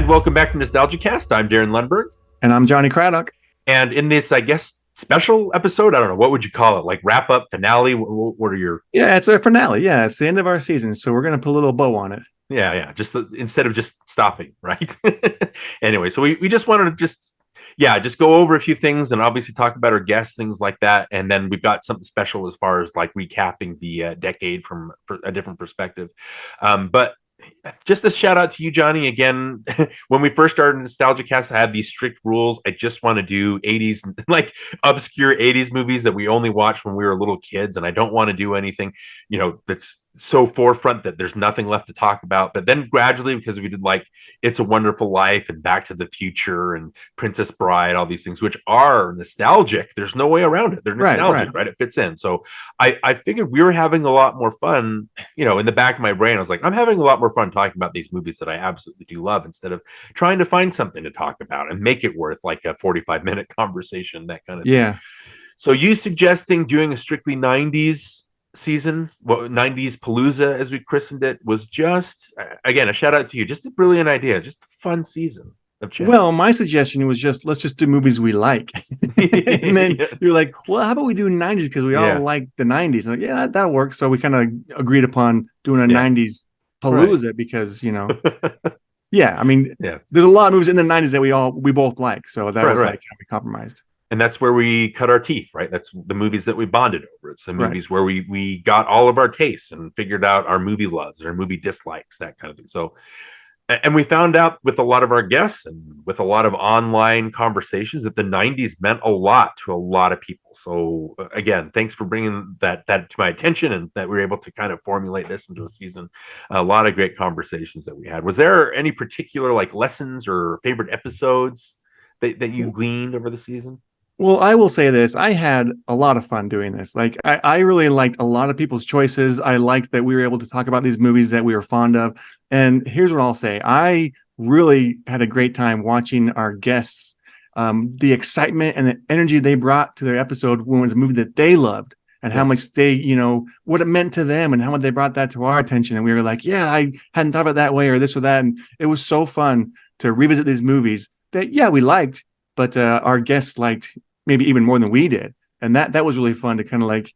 And welcome back to NostalgiaCast. I'm Darin Lundberg. And I'm Johnny Craddock. And in this, I guess, special episode, I don't know, what would you call it? Like wrap up, finale? What are your... Yeah, it's a finale. Yeah, it's the end of our season. So we're going to put a little bow on it. Yeah. Just instead of just stopping, right? Anyway, so we just wanted to just go over a few things and obviously talk about our guests, things like that. And then we've got something special as far as like recapping the decade from a different perspective. But just a shout out to you, Johnny. Again, when we first started NostalgiaCast, I had these strict rules. I just want to do 80s, like obscure 80s movies that we only watched when we were little kids. And I don't want to do anything, that's so forefront that there's nothing left to talk about. But then gradually, because we did like It's a Wonderful Life and Back to the Future and Princess Bride, all these things, which are nostalgic. There's no way around it. They're nostalgic, right? It fits in. So I figured we were having a lot more fun, in the back of my brain. I was like, I'm having a lot more fun talking about these movies that I absolutely do love instead of trying to find something to talk about and make it worth like a 45-minute conversation, that kind of thing. So you suggesting doing a strictly 90s season, 90s Palooza as we christened it, was just, again, a shout out to you. Just a brilliant idea. Just a fun season of chat. Well, my suggestion was let's just do movies we like. And then you're like, well, how about we do 90s? Because we all like the 90s. Like, yeah, that works. So we kind of agreed upon doing a 90s Palooza because, I mean, there's a lot of movies in the 90s that we both like. So that was like how we compromised. And that's where we cut our teeth, right? That's the movies that we bonded over. It's the movies where we got all of our tastes and figured out our movie loves, our movie dislikes, that kind of thing. So, and we found out with a lot of our guests and with a lot of online conversations that the 90s meant a lot to a lot of people. So again, thanks for bringing that to my attention and that we were able to kind of formulate this into a season. A lot of great conversations that we had. Was there any particular like lessons or favorite episodes that you gleaned over the season? Well, I will say this. I had a lot of fun doing this. Like, I really liked a lot of people's choices. I liked that we were able to talk about these movies that we were fond of. And here's what I'll say. I really had a great time watching our guests, the excitement and the energy they brought to their episode when it was a movie that they loved and how much they, what it meant to them and how much they brought that to our attention. And we were like, yeah, I hadn't thought about that way or this or that. And it was so fun to revisit these movies that, we liked, but our guests liked maybe even more than we did. And that was really fun to kind of like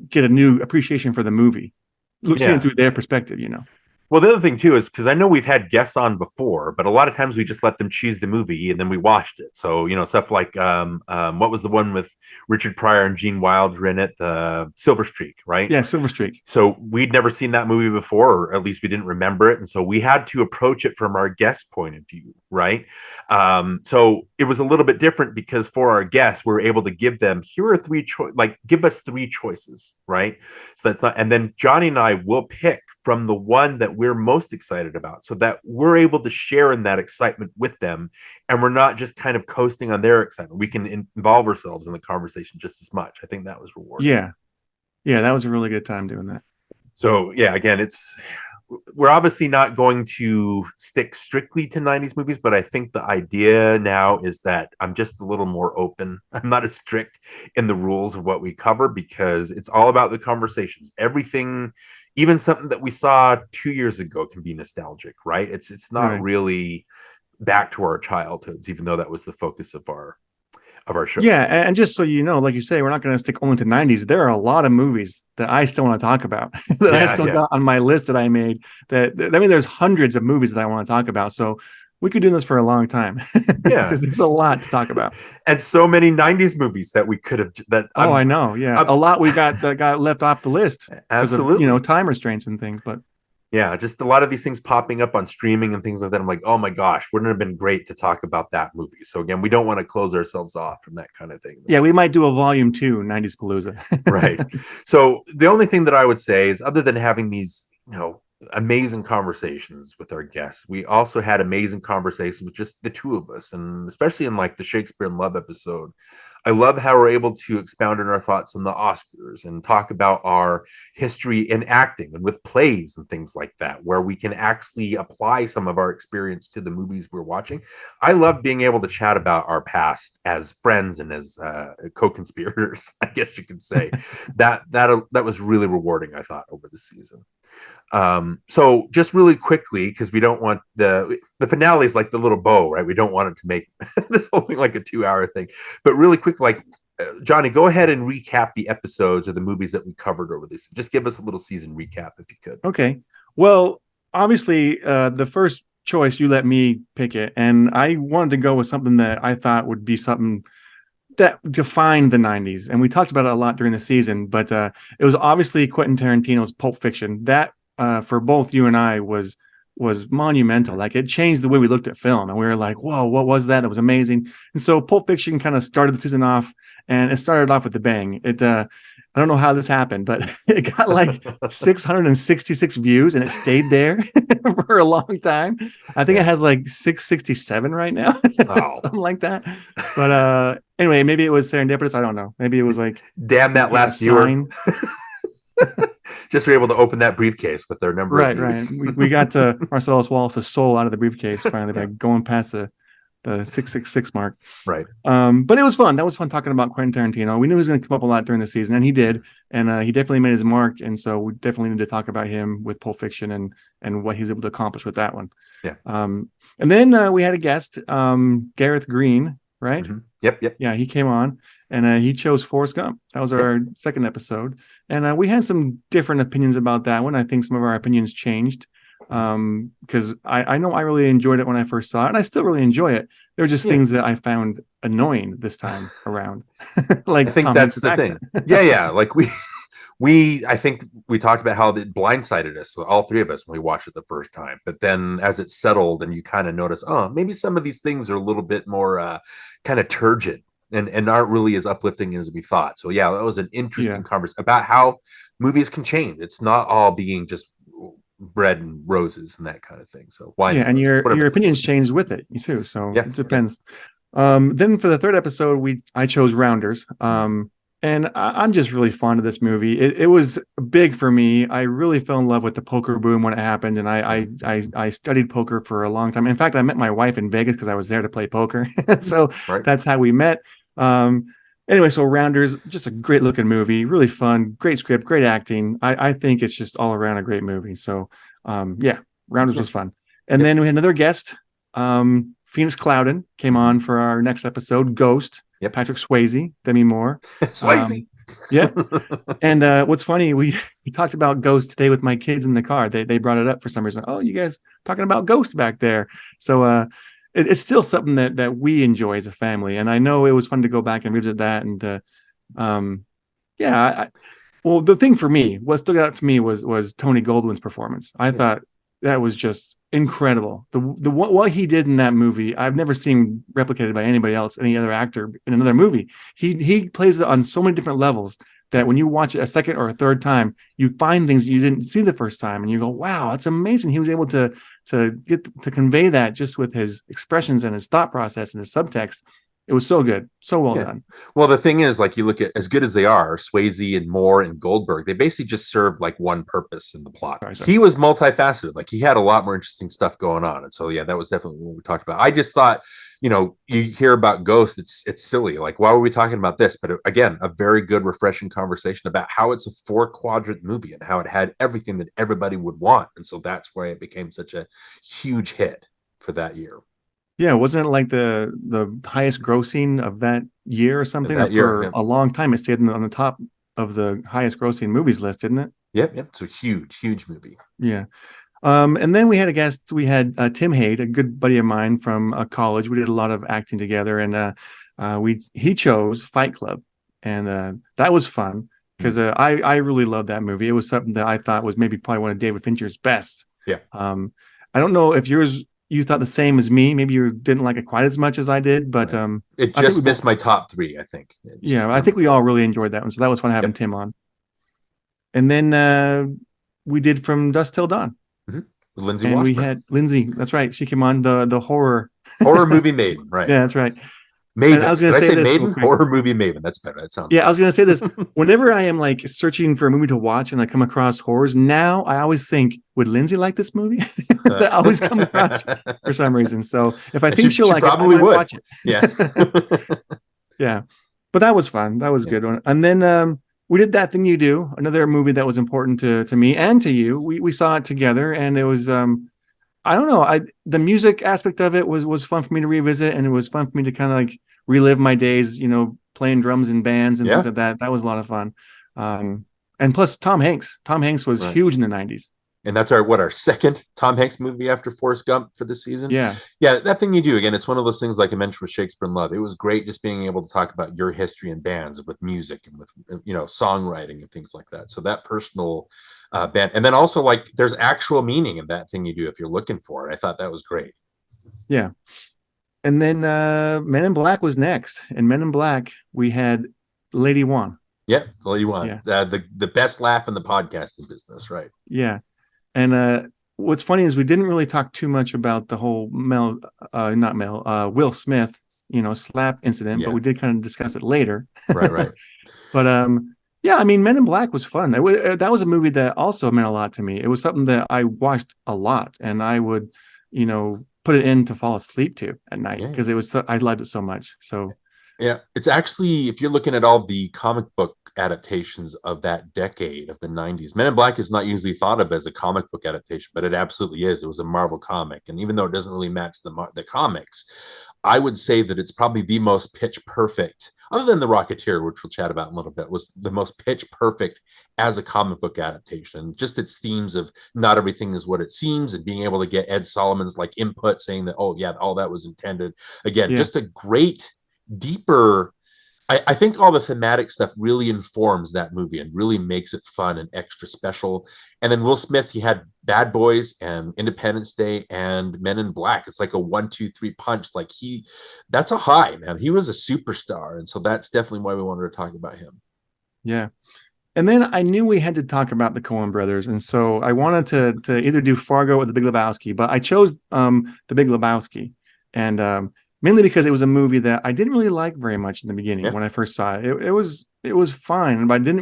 get a new appreciation for the movie, seeing it through their perspective, Well, the other thing too is because I know we've had guests on before, but a lot of times we just let them choose the movie and then we watched it. So stuff like what was the one with Richard Pryor and Gene Wilder in it, Silver Streak, right? Yeah, Silver Streak. So we'd never seen that movie before, or at least we didn't remember it, and so we had to approach it from our guest point of view, right? So it was a little bit different because for our guests, we were able to give them give us three choices, right? So that's not, and then Johnny and I will pick from the one that we're most excited about so that we're able to share in that excitement with them and we're not just kind of coasting on their excitement. We can involve ourselves in the conversation just as much. I think that was rewarding. Yeah, that was a really good time doing that. So again, we're obviously not going to stick strictly to 90s movies, but I think the idea now is that I'm just a little more open. I'm not as strict in the rules of what we cover because it's all about the conversations. Everything, even something that we saw 2 years ago, can be nostalgic, right? It's not really back to our childhoods, even though that was the focus of our show. Yeah, and just so you know, like you say, we're not going to stick only to 90s. There are a lot of movies that I still want to talk about that I still got on my list that I made. There's hundreds of movies that I want to talk about. So we could do this for a long time. Because there's a lot to talk about. And so many 90s movies that we could have. I know. Yeah, a lot we got that got left off the list. Absolutely. Of, time restraints and things, but. Yeah, just a lot of these things popping up on streaming and things like that. I'm like, oh my gosh, wouldn't it have been great to talk about that movie? So again, we don't want to close ourselves off from that kind of thing. Yeah, we might do a volume 2, 90s Palooza. Right. So the only thing that I would say is, other than having these, amazing conversations with our guests, we also had amazing conversations with just the two of us, and especially in like the Shakespeare in Love episode. I love how we're able to expound on our thoughts on the Oscars and talk about our history in acting and with plays and things like that, where we can actually apply some of our experience to the movies we're watching. I love being able to chat about our past as friends and as co-conspirators, I guess you could say. that was really rewarding, I thought, over the season. So just really quickly, because we don't want the finale is like the little bow, right? We don't want it to make this whole thing like a 2-hour thing. But really quick, like Johnny, go ahead and recap the episodes or the movies that we covered over this. Just give us a little season recap if you could. Okay. Well, obviously, the first choice you let me pick it, and I wanted to go with something that I thought would be something that defined the 90s. And we talked about it a lot during the season, but it was obviously Quentin Tarantino's Pulp Fiction. That for both you and I was monumental. Like, it changed the way we looked at film, and we were like, whoa, what was that? It was amazing. And so Pulp Fiction kind of started the season off, and it started off with a bang. It I don't know how this happened, but it got like 666 views, and it stayed there for a long time. I think it has like 667 right now, something like that. But anyway, maybe it was serendipitous. I don't know. Maybe it was like, damn that last viewer. Just were able to open that briefcase with their number of views. Right. We got to Marcellus Wallace's soul out of the briefcase finally by going past the 666 mark. Right. But it was fun. That was fun talking about Quentin Tarantino. We knew he was going to come up a lot during the season, and he did. And he definitely made his mark. And so we definitely need to talk about him with Pulp Fiction and what he was able to accomplish with that one. Yeah. And then we had a guest, Gareth Green, right? Mm-hmm. Yep. Yeah, he came on, and he chose Forrest Gump. That was our second episode. And we had some different opinions about that one. I think some of our opinions changed. Because I know I really enjoyed it when I first saw it, and I still really enjoy it. There were just things that I found annoying this time around. Like, I think that's the thing. Yeah. Like I think we talked about how it blindsided us, all three of us, when we watched it the first time. But then as it settled, and you kind of notice, oh, maybe some of these things are a little bit more kind of turgid and aren't really as uplifting as we thought. So yeah, that was an interesting conversation about how movies can change. It's not all being just bread and roses and that kind of thing. So why? Yeah, and your opinions changed with it too. So it depends. Then for the third episode, I chose Rounders. And I'm just really fond of this movie. It was big for me. I really fell in love with the poker boom when it happened, and I studied poker for a long time. In fact, I met my wife in Vegas because I was there to play poker. So that's how we met. Anyway, so Rounders, just a great looking movie, really fun, great script, great acting. I think it's just all around a great movie. So Rounders was fun. And then we had another guest, Phoenix Clouden, came on for our next episode, Ghost. Patrick Swayze, Demi Moore. Swayze. And what's funny, we talked about Ghost today with my kids in the car. They brought it up for some reason. Oh, you guys talking about Ghost back there. So it's still something that we enjoy as a family. And I know it was fun to go back and revisit that. And well, the thing for me, what stood out to me was Tony Goldwyn's performance. I thought that was just incredible. The what he did in that movie, I've never seen replicated by anybody else, any other actor in another movie. He plays it on so many different levels that when you watch it a second or a third time, you find things you didn't see the first time, and you go, "Wow, that's amazing!" He was able to get to convey that just with his expressions and his thought process and his subtext. It was so good, so well done. Well, the thing is, like, you look at, as good as they are, Swayze and Moore and Goldberg, they basically just served like one purpose in the plot. Sorry. He was multifaceted. Like, he had a lot more interesting stuff going on. And so, that was definitely what we talked about. I just thought, you hear about Ghost, it's silly. Like, why were we talking about this? But again, a very good, refreshing conversation about how it's a 4-quadrant movie and how it had everything that everybody would want. And so that's why it became such a huge hit for that year. Yeah, wasn't it like the highest grossing of that year or something? For a long time, it stayed on the top of the highest grossing movies list, didn't it? Yep. It's a huge movie. Yeah. And then we had a guest. We had Tim Haid, a good buddy of mine from college. We did a lot of acting together, and he chose Fight Club, and that was fun because I really loved that movie. It was something that I thought was probably one of David Fincher's best. Yeah. I don't know if you thought the same as me. Maybe you didn't like it quite as much as I did, but it just missed my top 3, I think. I think we all really enjoyed that one. So that was fun having Tim on. And then we did From Dusk Till Dawn. Mm-hmm. Lindsay and Washburn. We had Lindsay. That's right. She came on the horror movie maven, right? Yeah, that's right. Maven. I was going to say maven. Horror movie maven. That's better. That sounds. Yeah, I was going to say this. Whenever I am like searching for a movie to watch and I come across horrors, now I always think, would Lindsay like this movie? That always comes across for some reason. So if I think she'll like it, I might watch it. Yeah. Yeah. But that was fun. That was a good one. And then we did That Thing You Do, another movie that was important to me and to you. We saw it together, and it was I don't know, the music aspect of it was fun for me to revisit, and it was fun for me to kind of like relive my days, playing drums in bands and things Yeah. like that. That was a lot of fun. And plus Tom Hanks. Tom Hanks was Right. huge in the 90s. And that's our second Tom Hanks movie after Forrest Gump for this season. Yeah. Yeah, That Thing You Do, again, it's one of those things like I mentioned with Shakespeare in Love. It was great just being able to talk about your history in bands with music and with songwriting and things like that. So that personal band, and then also like there's actual meaning in That Thing You Do if you're looking for it. I thought that was great. Yeah. And then Men in Black was next. And Men in Black, we had Lady One. Yep, all you want. Yeah. The best laugh in the podcasting business, right? Yeah. And what's funny is we didn't really talk too much about the whole Will Smith, slap incident, but Yeah, we did kind of discuss it later. right. But yeah, I mean, Men in Black was fun. That was a movie that also meant a lot to me. It was something that I watched a lot, and I would, put it in to fall asleep to at night Yeah. because I loved it so much. So Yeah, it's actually, if you're looking at all the comic book adaptations of that decade of the 90s, Men in Black is not usually thought of as a comic book adaptation, but it absolutely is. It was a Marvel comic. And even though it doesn't really match the comics, I would say that it's probably the most pitch perfect, other than The Rocketeer, which we'll chat about in a little bit, was the most pitch perfect as a comic book adaptation. Just its themes of not everything is what it seems, and being able to get Ed Solomon's like input saying that, oh, yeah, all that was intended. Again, yeah, just a great deeper. I think all the thematic stuff really informs that movie and really makes it fun and extra special. And then Will Smith, he had Bad Boys and Independence Day and Men in Black. It's like a 1, 2, 3 punch. Like that's a high, man. He was a superstar. And so that's definitely why we wanted to talk about him. yeah. And then I knew we had to talk about the Coen brothers, and so I wanted to either do Fargo or The Big Lebowski, but I chose The Big Lebowski, and mainly because it was a movie that I didn't really like very much in the beginning Yeah. when I first saw it. It was fine, but I don't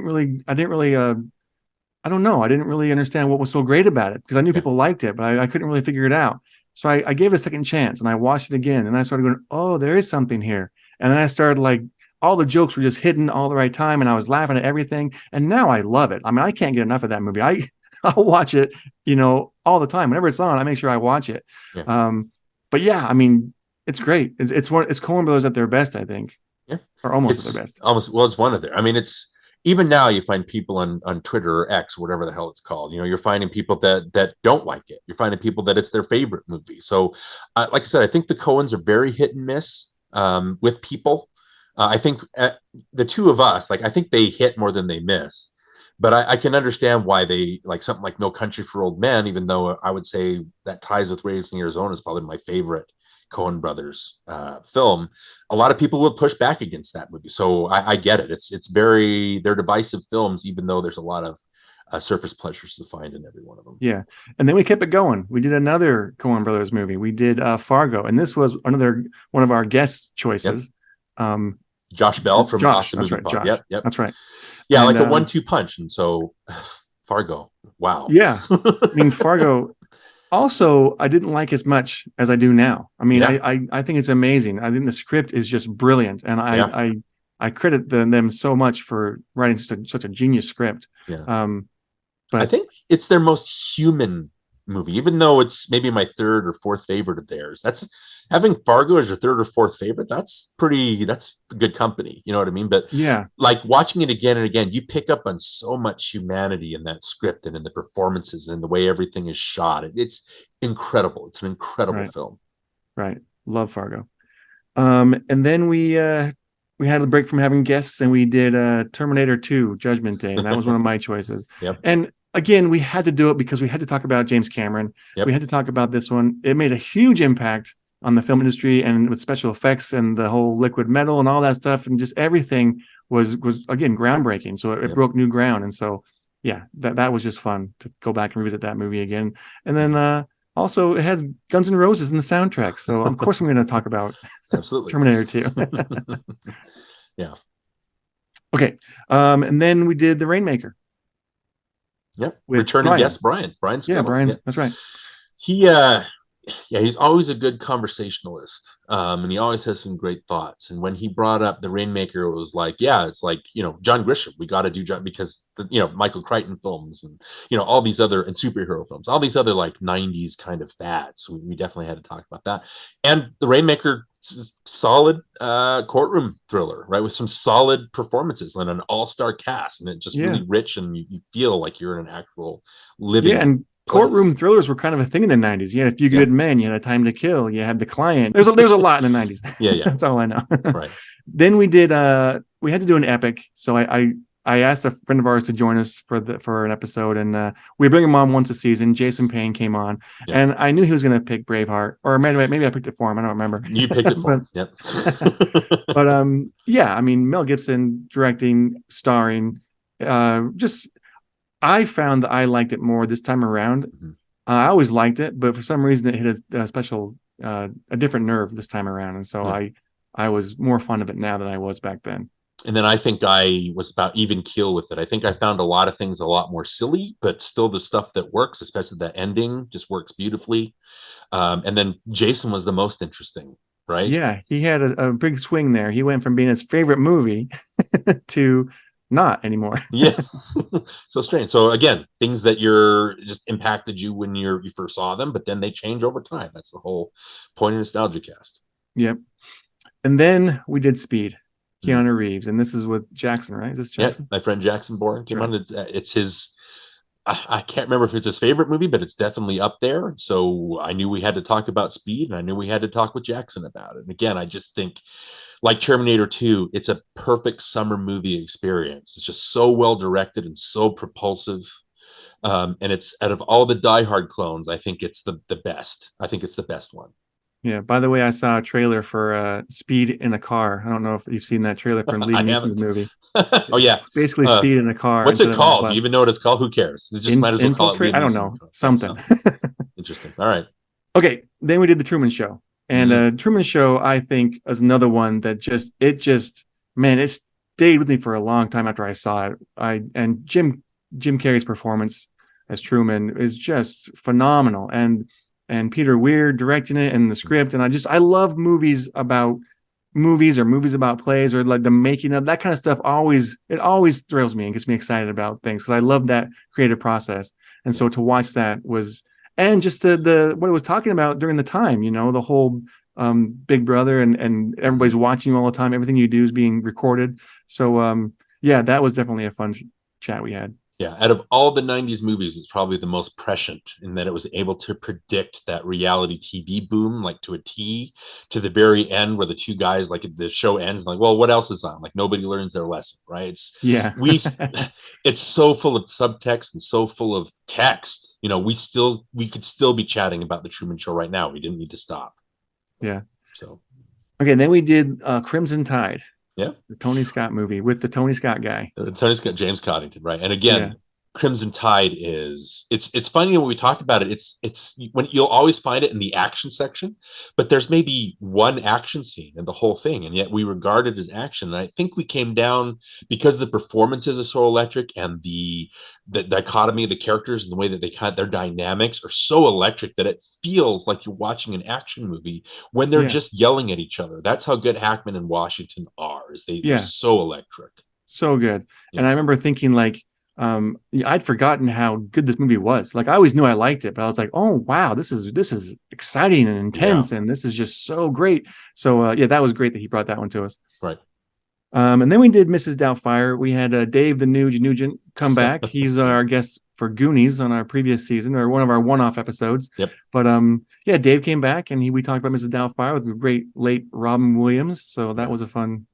know, I didn't really understand what was so great about it because I knew Yeah. people liked it, but I couldn't really figure it out. So I gave it a second chance and I watched it again, and I started going, oh, there is something here, and then I started like all the jokes were just hidden all the right time, and I was laughing at everything. And now I love it. I mean, I can't get enough of that movie. I'll watch it, all the time. Whenever it's on, I make sure I watch it. Yeah. But yeah, I mean, it's great. It's Coen Brothers at their best, I think. Yeah. Or almost It's at their best. almost, well, it's one of their, I mean, it's even now you find people on Twitter or X, whatever the hell it's called, you're finding people that don't like it. You're finding people that it's their favorite movie. So like I said, I think the Coens are very hit and miss with people. I think the two of us, like, I think they hit more than they miss. But I can understand why they like something like No Country for Old Men, even though I would say that ties with Raising Arizona is probably my favorite Coen Brothers film. A lot of people will push back against that movie, so I get it. They're divisive films, even though there's a lot of surface pleasures to find in every one of them. Yeah, and then we kept it going. We did another Coen Brothers movie. We did Fargo, and this was another one of our guest choices. Yep. Josh Bell from Josh, Awesome that's Movie right, Pod. Josh. Yep. That's right. Yeah, And, like a 1-2 punch. And so Fargo. Wow. Yeah. I mean, Fargo also I didn't like as much as I do now. I mean, Yeah. I think it's amazing. I think the script is just brilliant, and I credit them so much for writing such a genius script. Yeah. But I think it's their most human movie, even though it's maybe my third or fourth favorite of theirs. That's having Fargo as your third or fourth favorite. That's good company. You know what I mean? But yeah, like watching it again and again, you pick up on so much humanity in that script and in the performances and the way everything is shot. It's incredible. It's an incredible film. Right. Love Fargo. And then we had a break from having guests, and we did Terminator 2 Judgment Day, and that was one of my choices. Yep. And again, we had to do it because we had to talk about James Cameron. Yep. We had to talk about this one. It made a huge impact on the film industry, and with special effects and the whole liquid metal and all that stuff, and just everything was again groundbreaking. So it broke new ground, and so yeah, that was just fun to go back and revisit that movie again. And then also it has Guns N' Roses in the soundtrack, so of course I'm going to talk about absolutely Terminator 2. Yeah. Okay, and then we did The Rainmaker. Yep. With Returning Brian. guest Brian. Brian Scuttle. Yeah, Brian's. That's right. He yeah, he's always a good conversationalist, and he always has some great thoughts. And when he brought up the Rainmaker, it was like, yeah, it's like, John Grisham. We got to do John because Michael Crichton films, and all these other, and superhero films, all these other like '90s kind of fads. So we definitely had to talk about that. And the Rainmaker, solid courtroom thriller, right, with some solid performances and an all-star cast, and it just Yeah. really rich, and you feel like you're in an actual Yeah, living and place. courtroom thrillers were kind of a thing in the 90s. You had A Few Yeah, Good Men, you had A Time to Kill, you had The Client. There's a lot in the 90s. yeah, yeah. That's all I know. Right. Then we had to do an epic. So I asked a friend of ours to join us for an episode, and we bring him on once a season. Jason Payne came on, Yeah. and I knew he was going to pick Braveheart, or maybe I picked it for him. I don't remember. You picked it for but him. Yep. yeah, I mean, Mel Gibson directing, starring, just I found that I liked it more this time around. Mhm. I always liked it, but for some reason it hit a special, a different nerve this time around, and so Yeah. I was more fond of it now than I was back then. And then I think I was about even keel with it. I think I found a lot of things a lot more silly, but still the stuff that works, especially that ending, just works beautifully. And then Jason was the most interesting, right? Yeah, he had a big swing there. He went from being his favorite movie to not anymore. Yeah. So strange. So again, things that you're just impacted you when you first saw them, but then they change over time. That's the whole point of NostalgiaCast. Yep. And then we did Speed, Mm. Keanu Reeves, and this is with Jackson, right? Is this Yeah, Jackson? my friend Jackson Bourne came That's on. It's his. I can't remember if it's his favorite movie, but it's definitely up there. So I knew we had to talk about Speed, and I knew we had to talk with Jackson about it. And again, I just think, like Terminator 2, it's a perfect summer movie experience. It's just so well directed and so propulsive. And it's, out of all the Die Hard clones, I think it's the best. I think it's the best one. Yeah. By the way, I saw a trailer for Speed in a Car. I don't know if you've seen that trailer for I Liam Neeson's haven't. movie. Oh yeah. It's basically Uh, Speed in a car what's instead it of on a called? Do you bus. even know what it's called? Who cares? It just might as well call it Infiltrate? Liam I don't Neeson. know. Something. Interesting. All right. Okay. Then we did the Truman Show. And Mm-hmm. Truman Show, I think, is another one that man, it stayed with me for a long time after I saw it. And Jim Carrey's performance as Truman is just phenomenal. And Peter Weir directing it and the script. And I love movies about movies, or movies about plays, or like the making of that kind of stuff. It always thrills me and gets me excited about things, because I love that creative process. And Yeah. so to watch that was, and just the what it was talking about during the time, the whole Big Brother, and everybody's watching you all the time. Everything you do is being recorded. So yeah, that was definitely a fun chat we had. Yeah, out of all the '90s movies, it's probably the most prescient in that it was able to predict that reality TV boom, like to a T, to the very end, where the two guys, like the show ends, like, well, what else is on? Like nobody learns their lesson, right? Yeah. We, it's so full of subtext and so full of text. We could still be chatting about the Truman Show right now. We didn't need to stop. Yeah. So Okay, then we did Crimson Tide, yeah, the Tony Scott movie with the Tony Scott guy. Tony's got James Coddington, right? And again, Yeah. Crimson Tide is, it's funny when we talk about it. It's when you'll always find it in the action section, but there's maybe one action scene in the whole thing, and yet we regard it as action. And I think we came down because the performances are so electric, and the dichotomy of the characters and the way that their dynamics are so electric that it feels like you're watching an action movie when they're Yeah. just yelling at each other. That's how good Hackman and Washington are. Is they're Yeah. so electric. So good. Yeah. And I remember thinking, like, I'd forgotten how good this movie was. Like, I always knew I liked it, but I was like, oh wow, this is exciting and intense, and this is just so great. So yeah, that was great that he brought that one to us. Right. And then we did Mrs. Doubtfire. We had Dave the Nuge Nugent come back. He's our guest for Goonies on our previous season, or one of our one-off episodes. Yep. But yeah, Dave came back, and we talked about Mrs. Doubtfire with the great late Robin Williams. So that was a fun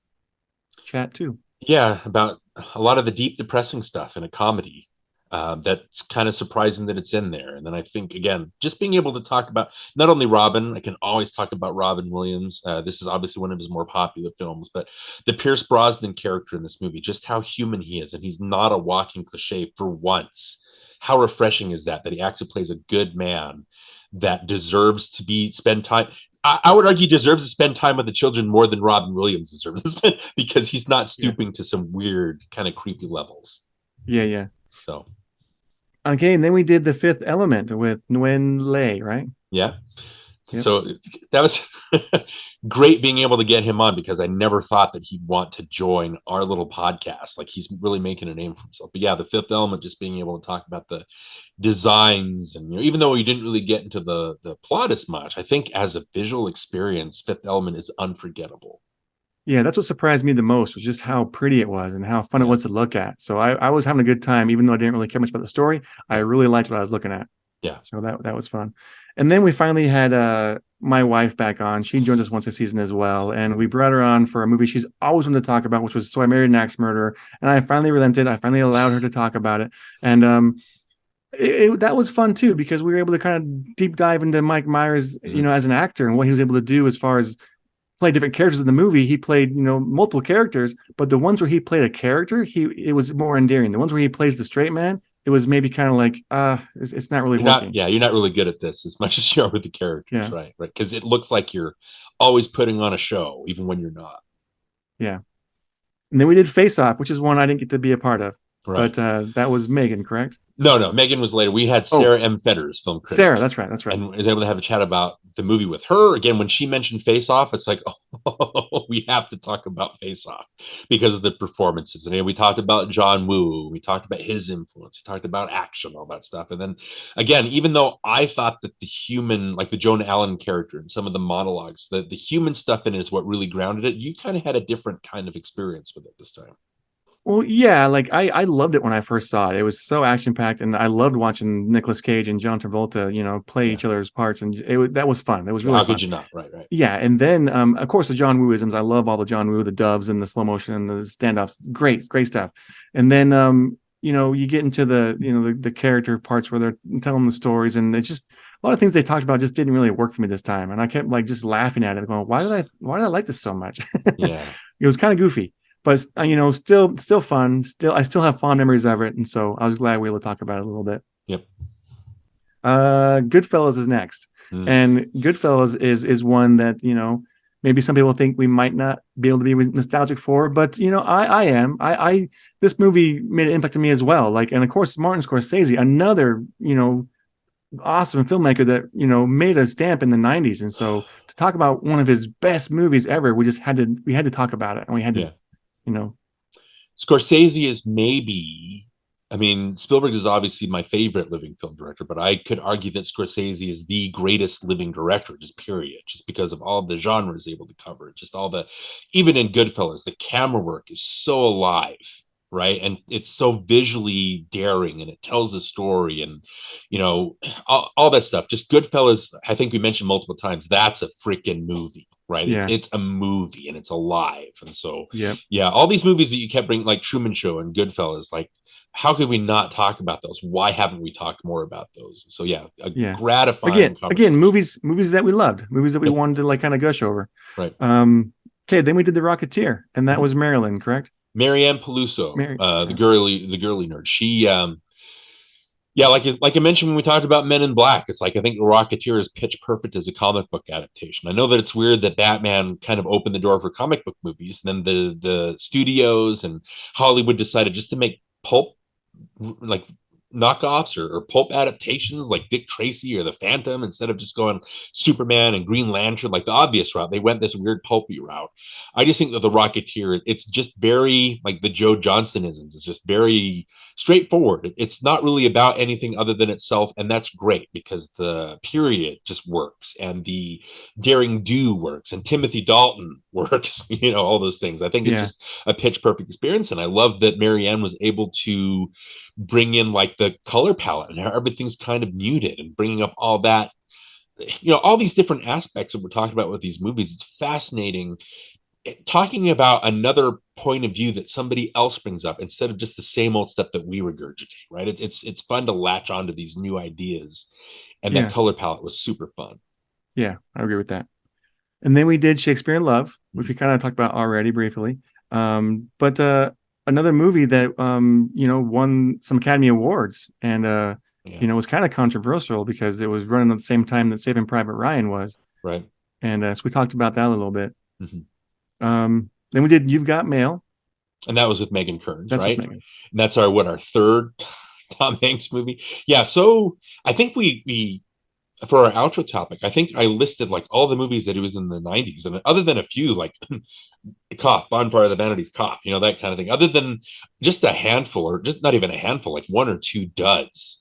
chat too. Yeah, about a lot of the deep, depressing stuff in a comedy. That's kind of surprising that it's in there. And then I think, again, just being able to talk about not only Robin, I can always talk about Robin Williams. This is obviously one of his more popular films, but the Pierce Brosnan character in this movie, just how human he is. And he's not a walking cliche for once. How refreshing is that he actually plays a good man that deserves to spend time. I would argue deserves to spend time with the children more than Robin Williams deserves to spend, because he's not stooping to some weird kind of creepy levels. Yeah, yeah. So okay, and then we did The Fifth Element with Nguyen Le, right? yeah. Yep. So that was great being able to get him on, because I never thought that he'd want to join our little podcast. Like, he's really making a name for himself. But yeah, the Fifth Element, just being able to talk about the designs, and even though we didn't really get into the plot as much, I think as a visual experience, Fifth Element is unforgettable. Yeah, that's what surprised me the most was just how pretty it was and how fun it Yeah, was to look at. So I was having a good time, even though I didn't really care much about the story. I yeah, really liked what I was looking at. yeah. So that was fun. And then we finally had my wife back on. She joined us once a season as well. And we brought her on for a movie she's always wanted to talk about, which was So I Married an Axe Murderer. And I finally relented. I finally allowed her to talk about it. And that was fun too, because we were able to kind of deep dive into Mike Myers, Mhm. as an actor and what he was able to do as far as play different characters in the movie. He played, multiple characters, but the ones where he played a character, it was more endearing. The ones where he plays the straight man, it was maybe kind of like, it's not really working. You're not really good at this as much as you are with the characters, Yeah, right? Right. Because it looks like you're always putting on a show, even when you're not. yeah. And then we did Face Off, which is one I didn't get to be a part of, Right. but that was Megan, correct? No, Megan was later. We had Oh, Sarah M. Fetters, film Sarah, critic, that's right, that's right. and was able to have a chat about the movie with her. Again, when she mentioned Face Off, it's like, oh, we have to talk about Face Off because of the performances. And we talked about John Woo, we talked about his influence, we talked about action, all that stuff. And then again, even though I thought that the human, like the Joan Allen character and some of the monologues, the human stuff in it is what really grounded it, you kind of had a different kind of experience with it this time. Well, yeah, like I loved it when I first saw it. It was so action packed, and I loved watching Nicolas Cage and John Travolta, play Yeah. each other's parts, and that was fun. It was Yeah. really How could fun. you not? Right, right. Yeah, and then of course the John Wooisms. I love all the John Woo, the doves and the slow motion and the standoffs. Great, great stuff. And then you get into the character parts where they're telling the stories, and it's just a lot of things they talked about just didn't really work for me this time. And I kept like just laughing at it, going, why did I like this so much? Yeah. It was kind of goofy, but still fun. I still have fond memories of it, and so I was glad we were able to talk about it a little bit. Yep. Goodfellas is next, Mm. and Goodfellas is one that maybe some people think we might not be able to be nostalgic for, but I am. I This movie made an impact on me as well. Like, and of course Martin Scorsese, another awesome filmmaker that made a stamp in the 90s, and so to talk about one of his best movies ever, we had to talk about it, and we had to Yeah. you know Scorsese is maybe, I mean, Spielberg is obviously my favorite living film director, but I could argue that Scorsese is the greatest living director, just period, just because of all the genres able to cover, just all the, even in Goodfellas, the camera work is so alive, right? And it's so visually daring, and it tells a story, and, all that stuff. Just Goodfellas, I think we mentioned multiple times, that's a freaking movie. Right, yeah, it's a movie and it's alive, and so yeah, yeah, all these movies that you kept bringing, like Truman Show and Goodfellas, like how could we not talk about those? Why haven't we talked more about those? So yeah, a yeah. gratifying Again, conversation. movies that we loved, movies that we Yep. wanted to like kind of gush over. Right. Okay, then we did The Rocketeer, and that Mhm. was Marilyn, correct? Marianne Peluso, Mary, the girly nerd. She, yeah, like I mentioned when we talked about Men in Black, it's like I think The Rocketeer is pitch perfect as a comic book adaptation. I know that it's weird that Batman kind of opened the door for comic book movies, and then the studios and Hollywood decided just to make pulp, like knockoffs or pulp adaptations like Dick Tracy or the Phantom, instead of just going Superman and Green Lantern like the obvious route. They went this weird pulpy route. I just think that the Rocketeer, it's just very like the Joe Johnsonisms. It's just very straightforward. It's not really about anything other than itself, and that's great because the period just works, and the daring do works, and Timothy Dalton works. All those things. I think it's yeah, just a pitch perfect experience, and I love that Marianne was able to bring in like the color palette and how everything's kind of muted, and bringing up all that, all these different aspects that we're talking about with these movies. It's fascinating talking about another point of view that somebody else brings up instead of just the same old stuff that we regurgitate, right? It's fun to latch onto these new ideas, and that yeah, color palette was super fun. yeah. I agree with that. And then we did Shakespeare in Love, which Mhm. we kind of talked about already briefly. But another movie that won some Academy Awards, and Yeah. was kind of controversial because it was running at the same time that Saving Private Ryan was, Right. and so we talked about that a little bit. Mhm. Then we did You've Got Mail. And that was with Megan Kearns, That's with right? Megan. And that's our third Tom Hanks movie. Yeah. So I think we for our outro topic, I think I listed like all the movies that he was in the 90s, and other than a few like Cough, Bonfire of the Vanities, Cough, that kind of thing. Other than just a handful, or just not even a handful, like one or two duds.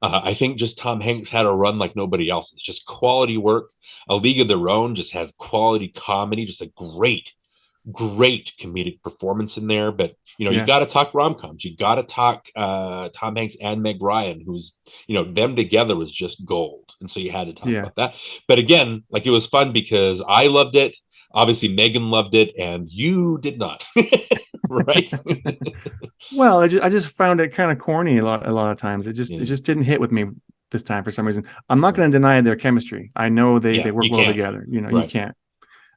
I think just Tom Hanks had a run like nobody else. It's just quality work. A League of Their Own just has quality comedy, just a great comedic performance in there. But you Yeah. got to talk rom-coms. You got to talk Tom Hanks and Meg Ryan, who's them together was just gold, and so you had to talk Yeah. about that. But again, like, it was fun because I loved it. Obviously Megan loved it, and you did not. Right. Well, I just found it kind of corny a lot of times. It Yeah, just didn't hit with me this time for some reason. I'm not right. going to deny their chemistry. I know they Yeah, work you well can't. together. You Right. can't.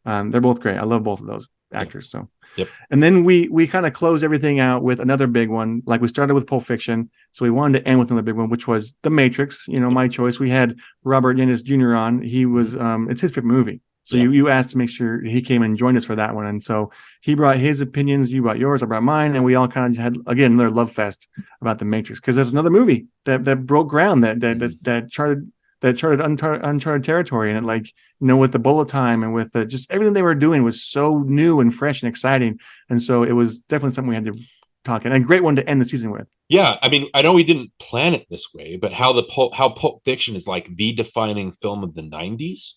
They're both great. I love both of those Yeah. actors. So, Yep. and then we kind of close everything out with another big one. Like we started with Pulp Fiction, so we wanted to end with another big one, which was The Matrix. Yep. My choice. We had Robert Yennis Jr. on. He was Mm-hmm. it's his favorite movie. So Yeah. you asked to make sure he came and joined us for that one, and so he brought his opinions, you brought yours, I brought mine, and we all kind of had again another love fest about The Matrix because there's another movie that broke ground that charted uncharted territory, and it like with the bullet time and with just everything they were doing was so new and fresh and exciting, and so it was definitely something we had to talk and a great one to end the season with. Yeah, I mean, I know we didn't plan it this way, but how Pulp Fiction is like the defining film of the 90s.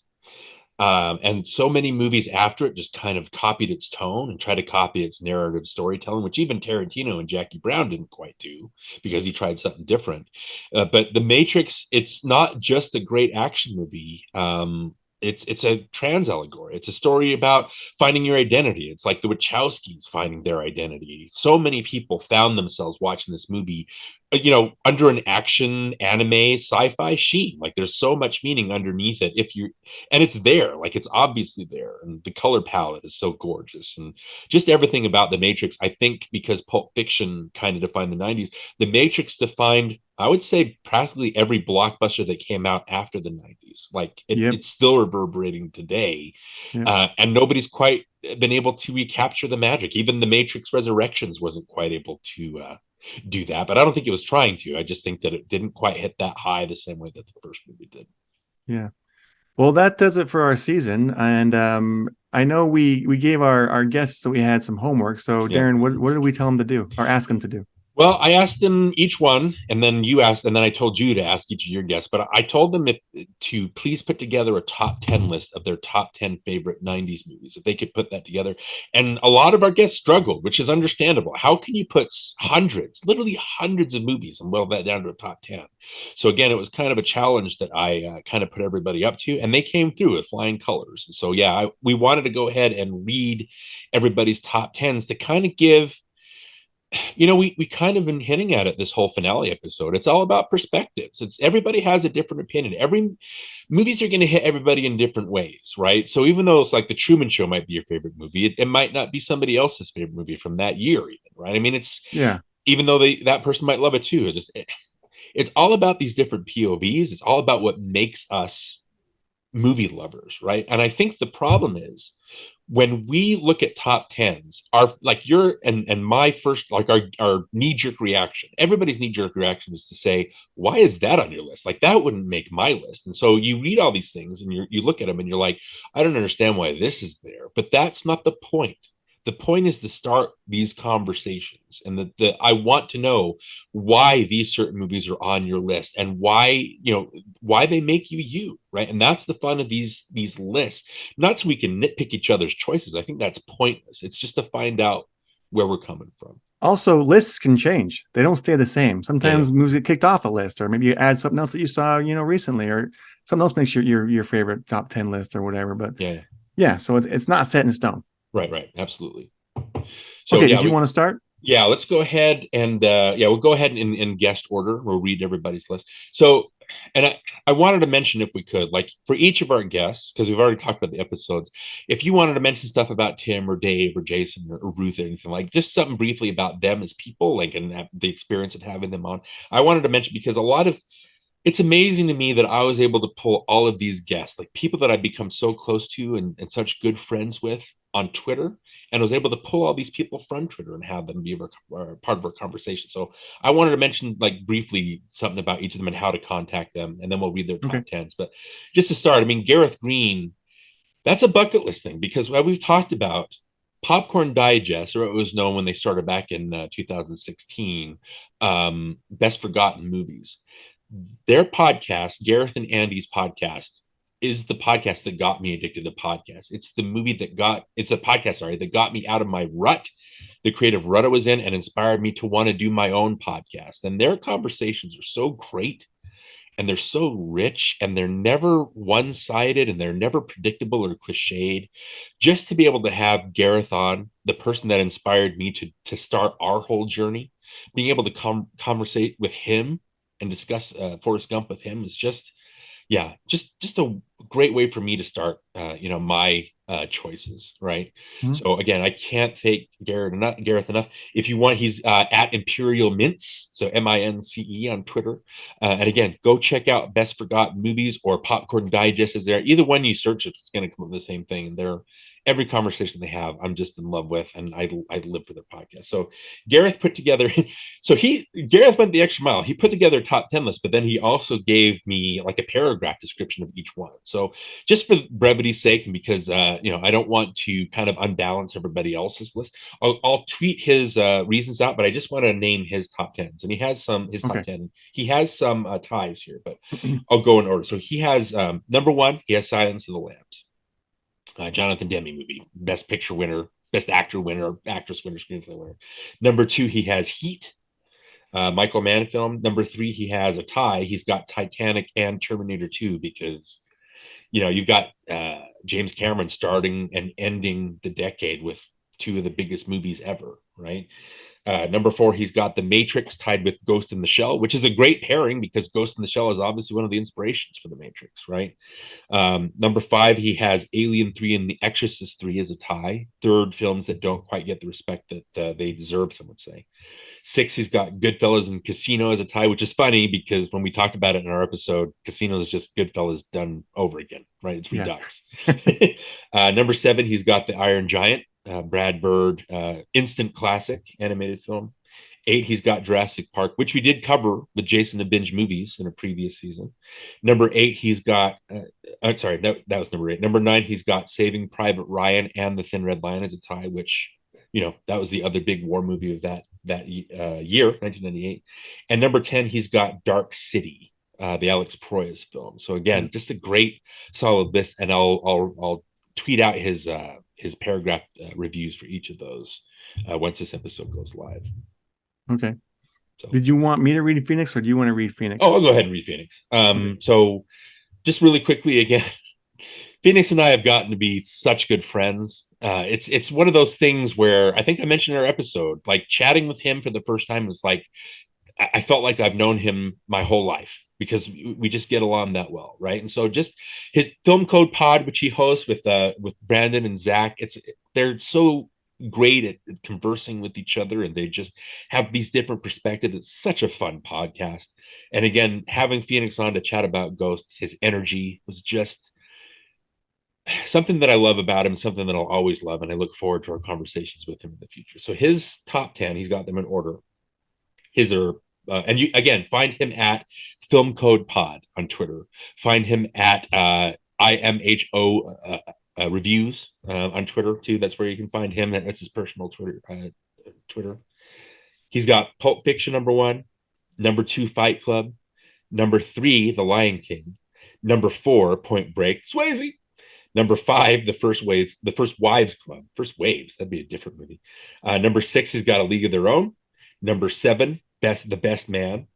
And so many movies after it just kind of copied its tone and tried to copy its narrative storytelling, which even Tarantino and Jackie Brown didn't quite do because he tried something different. But The Matrix, it's not just a great action movie. It's a trans allegory. It's a story about finding your identity. It's like the Wachowskis finding their identity. So many people found themselves watching this movie, under an action anime sci-fi sheen. Like, there's so much meaning underneath it. And it's there, like, it's obviously there, and the color palette is so gorgeous, and just everything about The Matrix. I think because Pulp Fiction kind of defined the 90s, The Matrix defined, I would say, practically every blockbuster that came out after the 90s. Like, Yep. it's still reverberating today. Yep. And nobody's quite been able to recapture the magic. Even The Matrix Resurrections wasn't quite able to do that, but I don't think it was trying to. I just think that it didn't quite hit that high the same way that the first movie did. Yeah. Well, that does it for our season, and I know we gave our guests that we had some homework. So, Yeah. Darin, what did we tell them to do or ask them to do? Well, I asked them each one, and then you asked, and then I told you to ask each of your guests. But I told them to please put together a top 10 list of their top 10 favorite 90s movies, if they could put that together. And a lot of our guests struggled, which is understandable. How can you put hundreds, literally hundreds of movies and boil that down to a top 10? So again, it was kind of a challenge that I kind of put everybody up to, and they came through with flying colors. And so, yeah, we wanted to go ahead and read everybody's top 10s to kind of give, we kind of been hinting at it this whole finale episode. It's all about perspectives. It's everybody has a different opinion. Every movies are going to hit everybody in different ways, right? So even though it's like The Truman Show might be your favorite movie, it might not be somebody else's favorite movie from that year, even, right? I mean, it's, Yeah. even though that person might love it too. It's all about these different POVs. It's all about what makes us movie lovers, right? And I think the problem is when we look at top tens, our, like, your and my first, like, our knee-jerk reaction, everybody's knee-jerk reaction is to say, why is that on your list? Like, that wouldn't make my list. And so you read all these things and you look at them and you're like, I don't understand why this is there. But that's not the point. The point is to start these conversations, and I want to know why these certain movies are on your list, and why they make you, right? And that's the fun of these lists. Not so we can nitpick each other's choices. I think that's pointless. It's just to find out where we're coming from. Also, lists can change. They don't stay the same. Yeah, Sometimes movies get kicked off a list, or maybe you add something else that you saw, recently, or something else makes your favorite top 10 list or whatever. But yeah, yeah, so it's not set in stone. right, absolutely. So Okay, yeah, did you want to start? yeah, let's go ahead and we'll go ahead in guest order. We'll read everybody's list. So, and I wanted to mention, if we could, like, for each of our guests, because we've already talked about the episodes, if you wanted to mention stuff about Tim or Dave or Jason or Ruth or anything, like, just something briefly about them as people, like, and the experience of having them on, I wanted to mention, because it's amazing to me that I was able to pull all of these guests, like people that I've become so close to and such good friends with, on Twitter, and was able to pull all these people from Twitter and have them be part of our conversation. So I wanted to mention like briefly something about each of them and how to contact them, and then we'll read their top Okay. tens. But just to start, I mean, Gareth Green, that's a bucket list thing because we've talked about Popcorn Digest, or it was known when they started back in 2016, Best Forgotten Movies. Their podcast, Gareth and Andy's podcast, is the podcast that got me addicted to podcasts. It's the podcast, sorry, that got me out of my rut, the creative rut I was in, and inspired me to want to do my own podcast. And their conversations are so great, and they're so rich, and they're never one-sided, and they're never predictable or cliched. Just to be able to have Gareth on, the person that inspired me to start our whole journey, being able to conversate with him and discuss Forrest Gump with him is just, yeah, just a great way for me to start my choices, right? Mhm. So again, I can't thank Gareth enough. If you want, he's at Imperial Mince, so MINCE on Twitter. And again, go check out Best Forgotten Movies or Popcorn Digest is there. Either one you search, it's going to come up with the same thing. They're every conversation they have, I'm just in love with, and I live for their podcast. So Gareth put together, Gareth went the extra mile. He put together a top 10 list, but then he also gave me like a paragraph description of each one. So just for brevity's sake, and because I don't want to kind of unbalance everybody else's list, I'll tweet his reasons out, but I just want to name his top tens, and he has his top Okay. 10. He has some ties here, but I'll go in order. So he has number one, he has Silence of the Lambs, Jonathan Demme movie, Best Picture winner, Best Actor winner, Actress winner, Screenplay winner. Number two, he has Heat, Michael Mann film. Number three, he has a tie. He's got Titanic and Terminator 2 because you've got James Cameron starting and ending the decade with two of the biggest movies ever, right? Number four, he's got The Matrix tied with Ghost in the Shell, which is a great pairing because Ghost in the Shell is obviously one of the inspirations for The Matrix, right? Number five, he has Alien 3 and The Exorcist 3 as a tie. Third, films that don't quite get the respect that they deserve, some would say. Six, he's got Goodfellas and Casino as a tie, which is funny because when we talked about it in our episode, Casino is just Goodfellas done over again, right? It's Redux. Number seven, he's got The Iron Giant, Brad Bird, instant classic animated film. Eight, he's got Jurassic Park, which we did cover with Jason the Binge Movies in a previous season. Number eight, he's got, that was number eight. Number nine, he's got Saving Private Ryan and The Thin Red Line as a tie, which, that was the other big war movie of that year, 1998. And number 10, he's got Dark City, the Alex Proyas film. So again, just a great solid list. And I'll tweet out his paragraph reviews for each of those once this episode goes live. Okay. So. Did you want me to read Phoenix, or do you want to read Phoenix? Oh, I'll go ahead and read Phoenix. So just really quickly again, Phoenix and I have gotten to be such good friends. It's one of those things where I think I mentioned in our episode, like chatting with him for the first time was like, I felt like I've known him my whole life because we just get along that well, right? And so just his Film Code Pod, which he hosts with Brandon and Zach, they're so great at conversing with each other, and they just have these different perspectives. It's such a fun podcast. And again, having Phoenix on to chat about Ghost, his energy was just something that I love about him, something that I'll always love, and I look forward to our conversations with him in the future. So his top 10, he's got them in order. His are and you again find him at Film Code Pod on Twitter. Find him at IMHO reviews on Twitter too. That's where you can find him. That's his personal Twitter. He's got Pulp Fiction number one, number two Fight Club, number three The Lion King, number four Point Break, Swayze. Number five, the First Wives Club, First Waves. That'd be a different movie. Number six, he's got A League of Their Own. Number seven, The Best Man.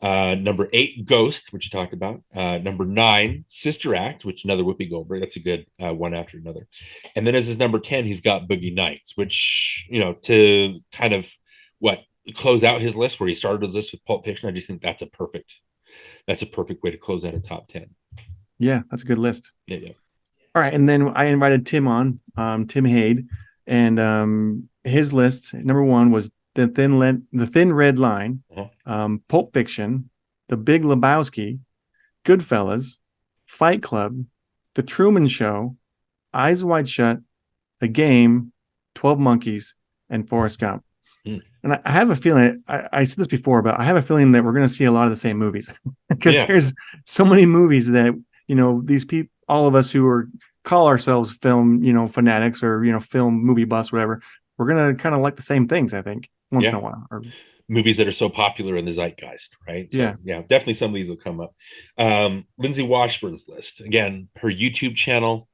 Number eight, Ghost, which you talked about. Number nine, Sister Act, which another Whoopi Goldberg. That's a good one after another. And then as his number 10, he's got Boogie Nights, which, to kind of close out his list where he started his list with Pulp Fiction. I just think that's a perfect way to close out a top 10. Yeah, that's a good list. Yeah. All right, and then I invited Tim on, Tim Hade, and his list number one was the Thin Red Line, Pulp Fiction, The Big Lebowski, Goodfellas, Fight Club, The Truman Show, Eyes Wide Shut, The Game, 12 Monkeys, and Forrest Gump. Mm. And I have a feeling, I said this before, but I have a feeling that we're going to see a lot of the same movies because Yeah. there's so many movies that, these people, all of us who call ourselves film, fanatics or, film movie buffs, whatever, we're going to kind of like the same things, I think, once in Yeah. a while. Movies that are so popular in the zeitgeist, right? Yeah. So yeah, definitely some of these will come up. Lindsay Washburn's list. Again, her YouTube channel,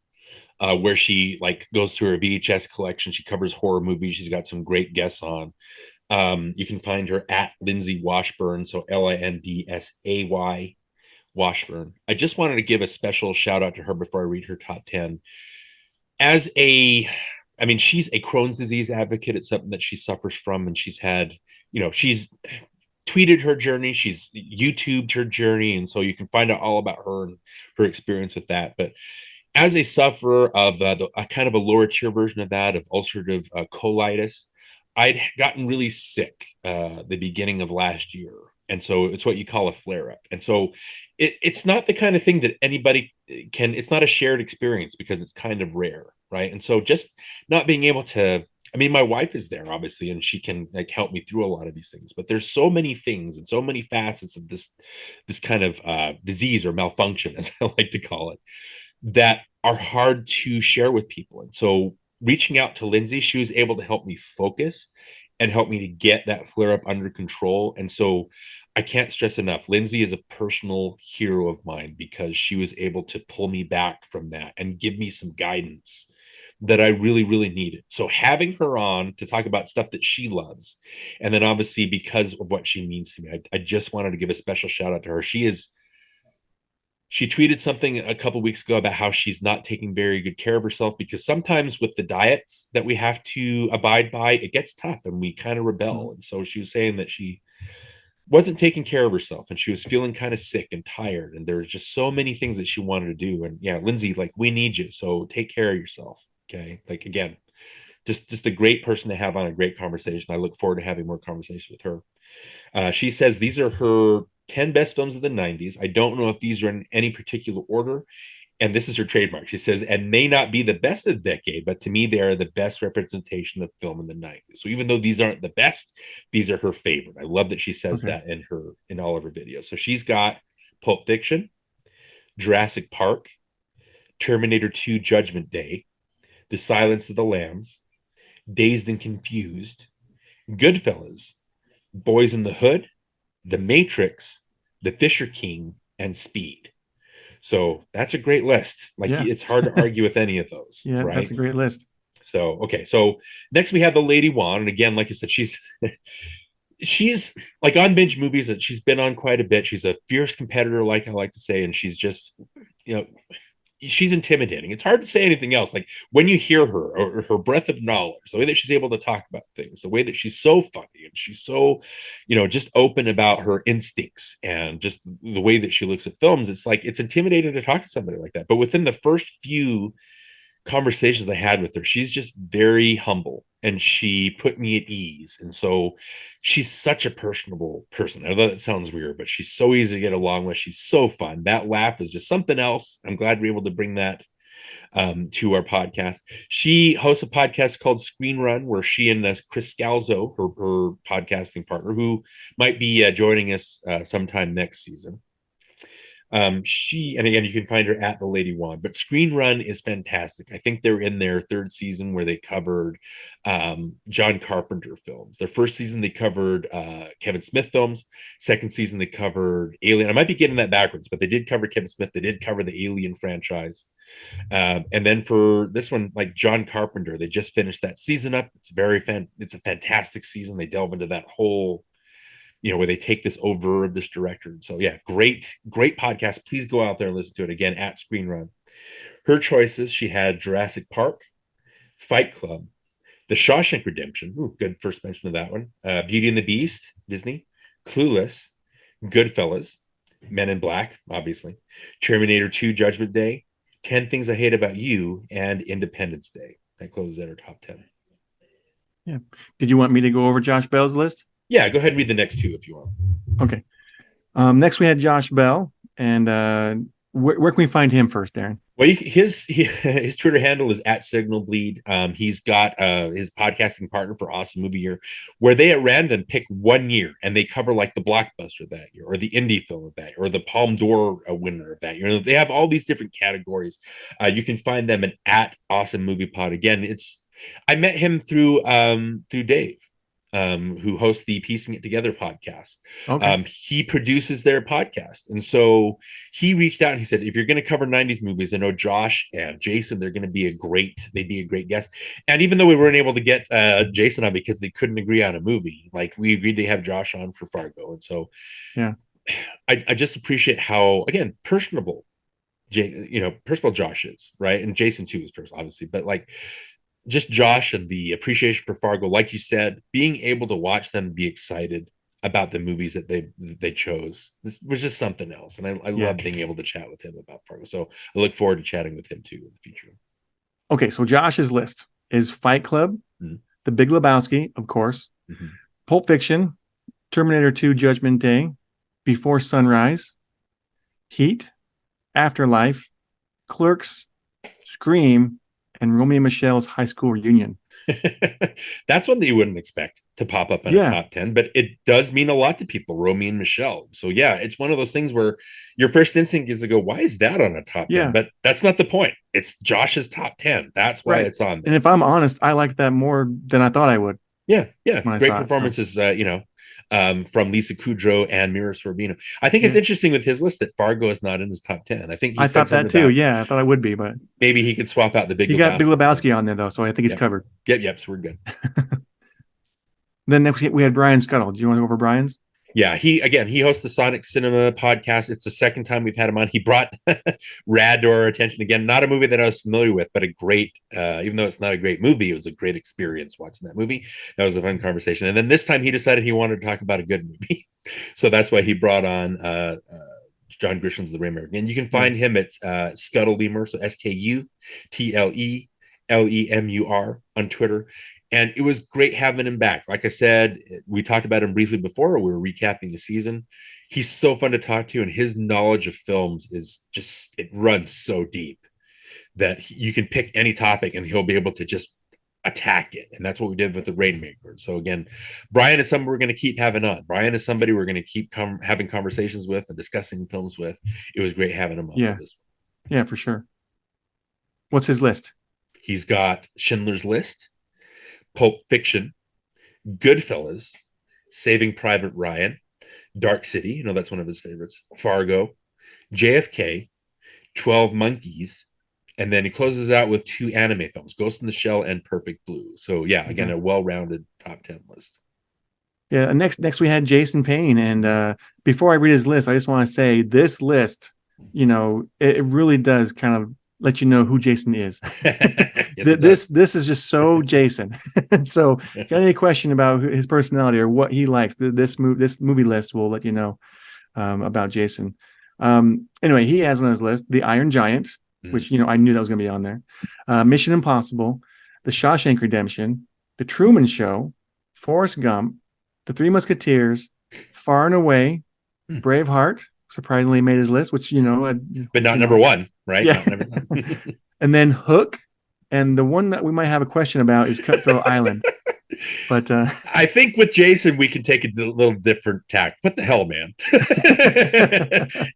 where she like goes through her VHS collection. She covers horror movies. She's got some great guests on. You can find her at Lindsay Washburn, so Lindsay Washburn. I just wanted to give a special shout out to her before I read her top 10. As a, I mean, she's a Crohn's disease advocate. It's something that she suffers from, and she's had, she's tweeted her journey, she's YouTubed her journey, and so you can find out all about her and her experience with that. But as a sufferer of a kind of a lower tier version of that, of ulcerative colitis, I'd gotten really sick the beginning of last year. And so it's what you call a flare up. And so it's not the kind of thing that anybody can, it's not a shared experience because it's kind of rare. Right. And so just not being able to, I mean, my wife is there obviously, and she can like help me through a lot of these things, but there's so many things and so many facets of this kind of disease or malfunction, as I like to call it, that are hard to share with people. And so reaching out to Lindsay, she was able to help me focus and help me to get that flare up under control. And so I can't stress enough, Lindsay is a personal hero of mine because she was able to pull me back from that and give me some guidance that I really, really needed. So having her on to talk about stuff that she loves, and then obviously because of what she means to me, I just wanted to give a special shout out to her. She tweeted something a couple weeks ago about how she's not taking very good care of herself because sometimes with the diets that we have to abide by, it gets tough and we kind of rebel. And so she was saying that she wasn't taking care of herself and she was feeling kind of sick and tired. And there was just so many things that she wanted to do. And yeah, Lindsay, like, we need you. So take care of yourself. Okay. Like, again, just a great person to have on a great conversation. I look forward to having more conversations with her. She says these are her 10 best films of the 90s. I don't know if these are in any particular order. And this is her trademark. She says, and may not be the best of the decade, but to me, they are the best representation of film in the 90s. So even though these aren't the best, these are her favorite. I love that she says Okay. that in all of her videos. So she's got Pulp Fiction, Jurassic Park, Terminator 2 Judgment Day, The Silence of the Lambs, Dazed and Confused, Goodfellas, Boys in the Hood, The Matrix, The Fisher King, and Speed. So that's a great list. Like, Yeah. it's hard to argue with any of those, Yeah. That's right? a great list. So okay. So next we have the Lady Wan, and again, like I said, she's like on binge movies that she's been on quite a bit. She's a fierce competitor, like I like to say, and she's just, you know, she's intimidating. It's hard to say anything else. Like when you hear her or her breadth of knowledge, the way that she's able to talk about things, the way that she's so funny and she's so, just open about her instincts and just the way that she looks at films, it's like it's intimidating to talk to somebody like that. But within the first few conversations I had with her, she's just very humble and she put me at ease. And so she's such a personable person. I know that sounds weird, but she's so easy to get along with. She's so fun. That laugh is just something else. I'm glad we're able to bring that to our podcast. She hosts a podcast called Screen Run, where she and Chris Scalzo, her podcasting partner, who might be joining us sometime next season. She, and again, you can find her at the Lady Wand, but Screen Run is fantastic. I think they're in their third season where they covered John Carpenter films. Their first season they covered Kevin Smith films. Second season they covered Alien. I might be getting that backwards, but they did cover Kevin Smith. They did cover the Alien franchise. And then for this one, like John Carpenter, they just finished that season up. It's a fantastic season. They delve into that whole, where they take this over of this director. And so, yeah, great podcast. Please go out there and listen to it again at Screen Run. Her choices, she had Jurassic Park, Fight Club, The Shawshank Redemption. Ooh, good first mention of that one. Beauty and the Beast, Disney, Clueless, Goodfellas, Men in Black, obviously, Terminator 2, Judgment Day, 10 Things I Hate About You, and Independence Day. That closes at our top 10. Yeah. Did you want me to go over Josh Bell's list? Yeah, go ahead and read the next two if you want. Okay. Next we had Josh Bell, and Where can we find him first, Darin? Well, his Twitter handle is at Signal Bleed. He's got his podcasting partner for Awesome Movie Year, where they at random pick 1 year and they cover like the blockbuster of that year, or the indie film of that year, or the Palme d'Or winner of that year. They have all these different categories. You can find them at Awesome Movie Pod. Again, I met him through Dave, who hosts the Piecing It Together podcast. Okay. He produces their podcast. And so he reached out and he said, if you're going to cover 90s movies, I know Josh and Jason, they'd be a great guest. And even though we weren't able to get Jason on because they couldn't agree on a movie, like we agreed to have Josh on for Fargo. And so Yeah. I just appreciate how, again, personable Josh is, right? And Jason too is personal, obviously, but like just Josh and the appreciation for Fargo, like you said, being able to watch them be excited about the movies that they chose, this was just something else. And I Yeah. love being able to chat with him about Fargo. So I look forward to chatting with him too in the future. Okay, so Josh's list is Fight Club, Mhm. The Big Lebowski, of course, Mhm. Pulp Fiction, Terminator 2 Judgment Day, Before Sunrise, Heat, Afterlife, Clerks, Scream, and Romeo and Michelle's High School Reunion. That's one that you wouldn't expect to pop up in a top 10, but it does mean a lot to people, Romeo and Michelle. So yeah, it's one of those things where your first instinct is to go, why is that on a top 10? But that's not the point. It's Josh's top 10. That's why it's on there. And if I'm honest, I liked that more than I thought I would. Yeah. Great performances, from Lisa Kudrow and Mira Sorvino. I think it's interesting with his list that Fargo is not in his top 10. I think I thought that too. Yeah, I thought I would be, but maybe he could swap out the Big Lebowski. He got Big Lebowski on there though, so I think he's covered. Yep. So we're good. Then next we had Brian Scuttle. Do you want to go over Brian's? Yeah, he hosts the Sonic Cinema podcast. It's the second time we've had him on. He brought Rad to our attention again. Not a movie that I was familiar with, but a great, even though it's not a great movie, it was a great experience watching that movie. That was a fun conversation. And then this time he decided he wanted to talk about a good movie. So that's why he brought on John Grisham's The Rimmer. And you can find him at Scuttlelemur, so SKUTLELEMUR on Twitter. And it was great having him back. Like I said, we talked about him briefly before we were recapping the season. He's so fun to talk to, and his knowledge of films is just, it runs so deep that you can pick any topic and he'll be able to just attack it. And that's what we did with the Rainmaker. So again, Brian is somebody we're going to keep having on. Brian is somebody we're going to keep having conversations with and discussing films with. It was great having him on. Yeah. This one. Yeah, for sure. What's his list? He's got Schindler's List, Pulp Fiction, Goodfellas, Saving Private Ryan, Dark City, that's one of his favorites, Fargo, JFK, 12 Monkeys, and then he closes out with 2 anime films, Ghost in the Shell and Perfect Blue. So yeah, again, a well-rounded top 10 list. Yeah, next we had Jason Payne, and before I read his list, I just want to say this list, it really does kind of let you know who Jason is. Yes, this is just so Jason. So if you got any question about his personality or what he likes, this movie list will let you know about Jason. Anyway, he has on his list The Iron Giant, which I knew that was going to be on there. Mission Impossible, The Shawshank Redemption, The Truman Show, Forrest Gump, The Three Musketeers, Far and Away, Braveheart. Surprisingly made his list, which but not number one, right? Yeah. And then Hook, and the one that we might have a question about is Cutthroat Island. But I think with Jason we can take a little different tack. What the hell, man?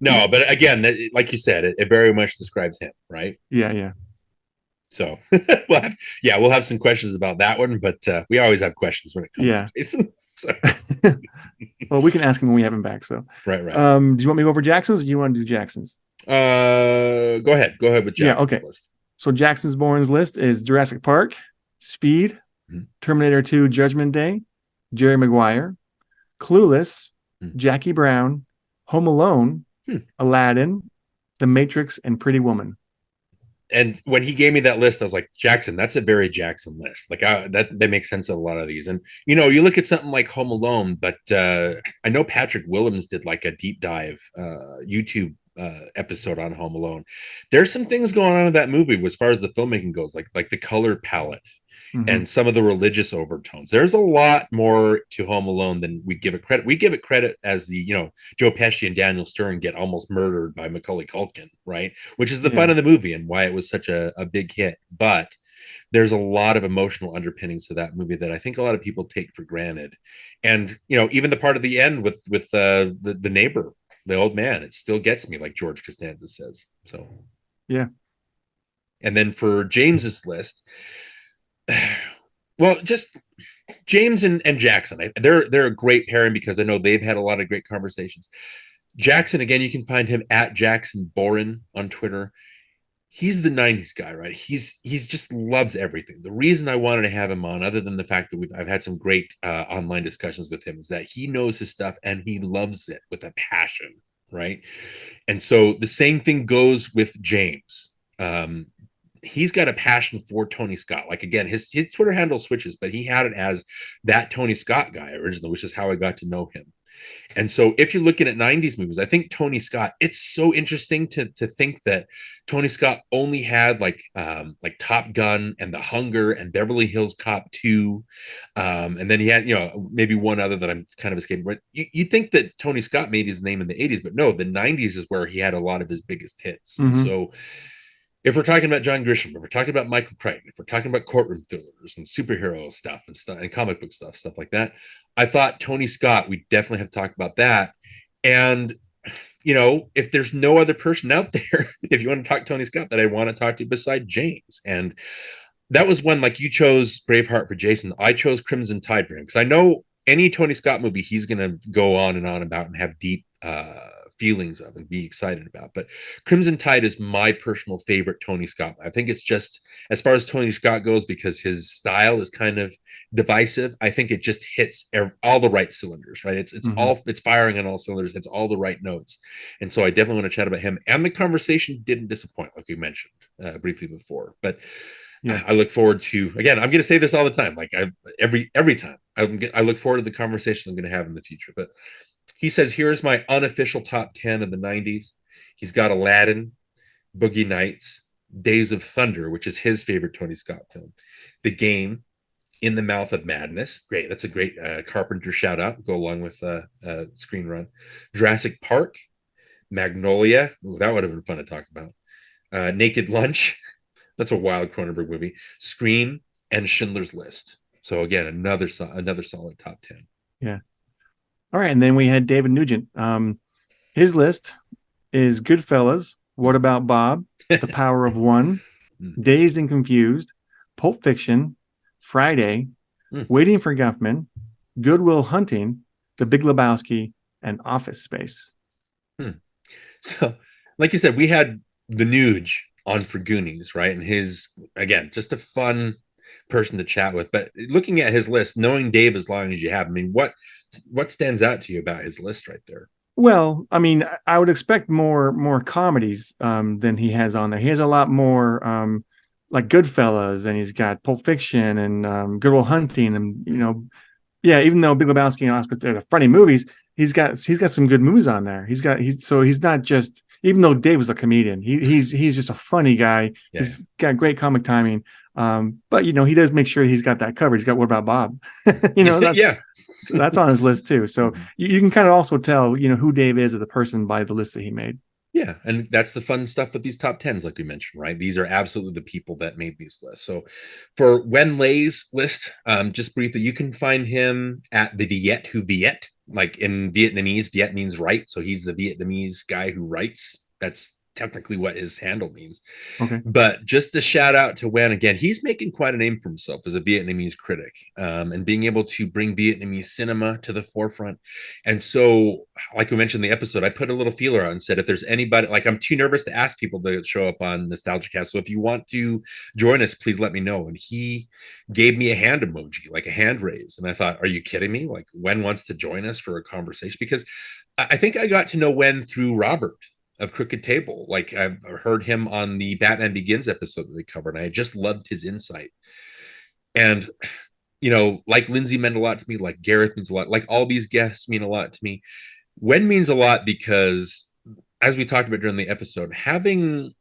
No, but again, like you said, it very much describes him, right? Yeah. So we'll have some questions about that one, but we always have questions when it comes to Jason. So. Well, we can ask him when we have him back. So right. Do you want me to go over Jackson's, or do you want to do Jackson's? Go ahead with Jackson's list. So Jackson's Bourne's list is Jurassic Park, Speed, Terminator 2 Judgment Day, Jerry Maguire, Clueless, Jackie Brown, Home Alone, Aladdin, The Matrix, and Pretty Woman. And when he gave me that list, I was like, Jackson, that's a very Jackson list. Like that makes sense of a lot of these. And, you look at something like Home Alone, but I know Patrick Willems did like a deep dive YouTube episode on Home Alone. There's some things going on in that movie as far as the filmmaking goes, like the color palette Mm-hmm. and some of the religious overtones. There's a lot more to Home Alone than we give it credit. We give it credit as the, Joe Pesci and Daniel Stern get almost murdered by Macaulay Culkin, right? Which is the fun Yeah. of the movie and why it was such a big hit. But there's a lot of emotional underpinnings to that movie that I think a lot of people take for granted. And even the part of the end with the neighbor, the old man, it still gets me, like George Costanza says. So Yeah. and then for James's list, well, just James and Jackson. They're a great pairing because I know they've had a lot of great conversations. Jackson, again, you can find him at Jackson Boren on Twitter. He's the 90s guy, right? He's just loves everything. The reason I wanted to have him on, other than the fact that I've had some great online discussions with him, is that he knows his stuff and he loves it with a passion, right? And so the same thing goes with James. He's got a passion for Tony Scott. Like, again, his Twitter handle switches, but he had it as that Tony Scott guy originally, which is how I got to know him. And so if you're looking at 90s movies, I think Tony Scott, it's so interesting to think that Tony Scott only had like Top Gun and The Hunger and Beverly Hills Cop 2. And then he had, maybe one other that I'm kind of escaping. But you think that Tony Scott made his name in the 80s, but no, the 90s is where he had a lot of his biggest hits. And Mm-hmm. so if we're talking about John Grisham, if we're talking about Michael Crichton, if we're talking about courtroom thrillers and superhero stuff and comic book stuff like that, I thought Tony Scott, we definitely have to talk about that. And if there's no other person out there, if you want to talk Tony Scott that I want to talk to beside James, and that was one, like, you chose Braveheart for Jason, I chose Crimson Tide for him because I know any Tony Scott movie he's going to go on and on about and have deep feelings of and be excited about. But Crimson Tide is my personal favorite Tony Scott. I think it's just, as far as Tony Scott goes, because his style is kind of divisive, I think it just hits all the right cylinders, right? Mm-hmm. It's firing on all cylinders. It's all the right notes. And so I definitely want to chat about him. And the conversation didn't disappoint, like we mentioned briefly before. But Yeah. I look forward to, again, I'm going to say this all the time. Like, every time I look forward to the conversations I'm going to have in the future. But he says, here's my unofficial top 10 of the 90s. He's got Aladdin, Boogie Nights, Days of Thunder, which is his favorite Tony Scott film, The Game, In the Mouth of Madness. Great. That's a great Carpenter shout out. Go along with Screen Run. Jurassic Park, Magnolia. Ooh, that would have been fun to talk about. Naked Lunch. That's a wild Cronenberg movie. Scream and Schindler's List. So again, another solid top 10. Yeah. All right. And then we had David Nugent. His list is Goodfellas, What About Bob, The Power of One, Dazed and Confused, Pulp Fiction, Friday, Waiting for Guffman, Good Will Hunting, The Big Lebowski, and Office Space. So, like you said, we had the Nuge on for Goonies, right? And his, again, just a fun person to chat with. But looking at his list, knowing Dave as long as you have, I mean, what stands out to you about his list right there? Well, I mean, I would expect more comedies than he has on there. He has a lot more like Goodfellas, and he's got Pulp Fiction and Good Will Hunting, and yeah, even though Big Lebowski and Oscar, they're the funny movies, he's got some good movies on there. He's not just, even though Dave was a comedian, he's just a funny guy. Yeah. He's got great comic timing. But he does make sure he's got that covered. He's got What About Bob? That's Yeah. so that's on his list too. So you can kind of also tell, who Dave is as a person by the list that he made. Yeah, and that's the fun stuff with these top tens, like we mentioned, right? These are absolutely the people that made these lists. So for Wen Lei's list, just briefly, you can find him at the Viet who Viet, like in Vietnamese, Viet means right. So he's the Vietnamese guy who writes. That's technically what his handle means. Okay. But just a shout out to Wen again. He's making quite a name for himself as a Vietnamese critic, and being able to bring Vietnamese cinema to the forefront. And so, like we mentioned in the episode, I put a little feeler out and said, if there's anybody, like, I'm too nervous to ask people to show up on NostalgiaCast. So if you want to join us, please let me know. And he gave me a hand emoji, like a hand raise. And I thought, are you kidding me? Like, Wen wants to join us for a conversation? Because I think I got to know Wen through Robert of Crooked Table. Like, I've heard him on the Batman Begins episode that they covered, and I just loved his insight. And like Lindsay meant a lot to me, like Gareth means a lot, like all these guests mean a lot to me. Wen means a lot because as we talked about during the episode, having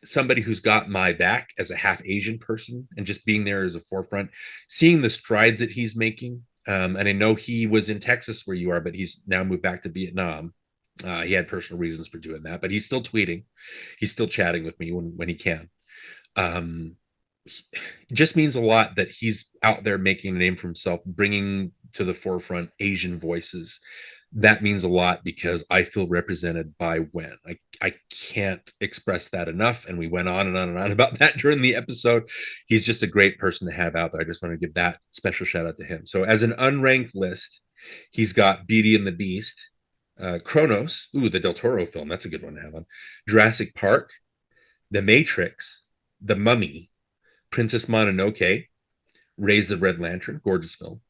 somebody who's got my back as a half Asian person and just being there as a forefront, seeing the strides that he's making. And I know he was in Texas where you are, but he's now moved back to Vietnam. He had personal reasons for doing that, but he's still tweeting. He's still chatting with me when he can. Um, it just means a lot that he's out there making a name for himself, bringing to the forefront Asian voices. That means a lot because I feel represented by when I can't express that enough. And we went on and on and on about that during the episode. He's just a great person to have out there. I just want to give that special shout out to him. So as an unranked list, he's got Beauty and the Beast, Kronos, the Del Toro film. That's a good one to have on. Jurassic Park, The Matrix, The Mummy, Princess Mononoke, Raise the Red Lantern, gorgeous film.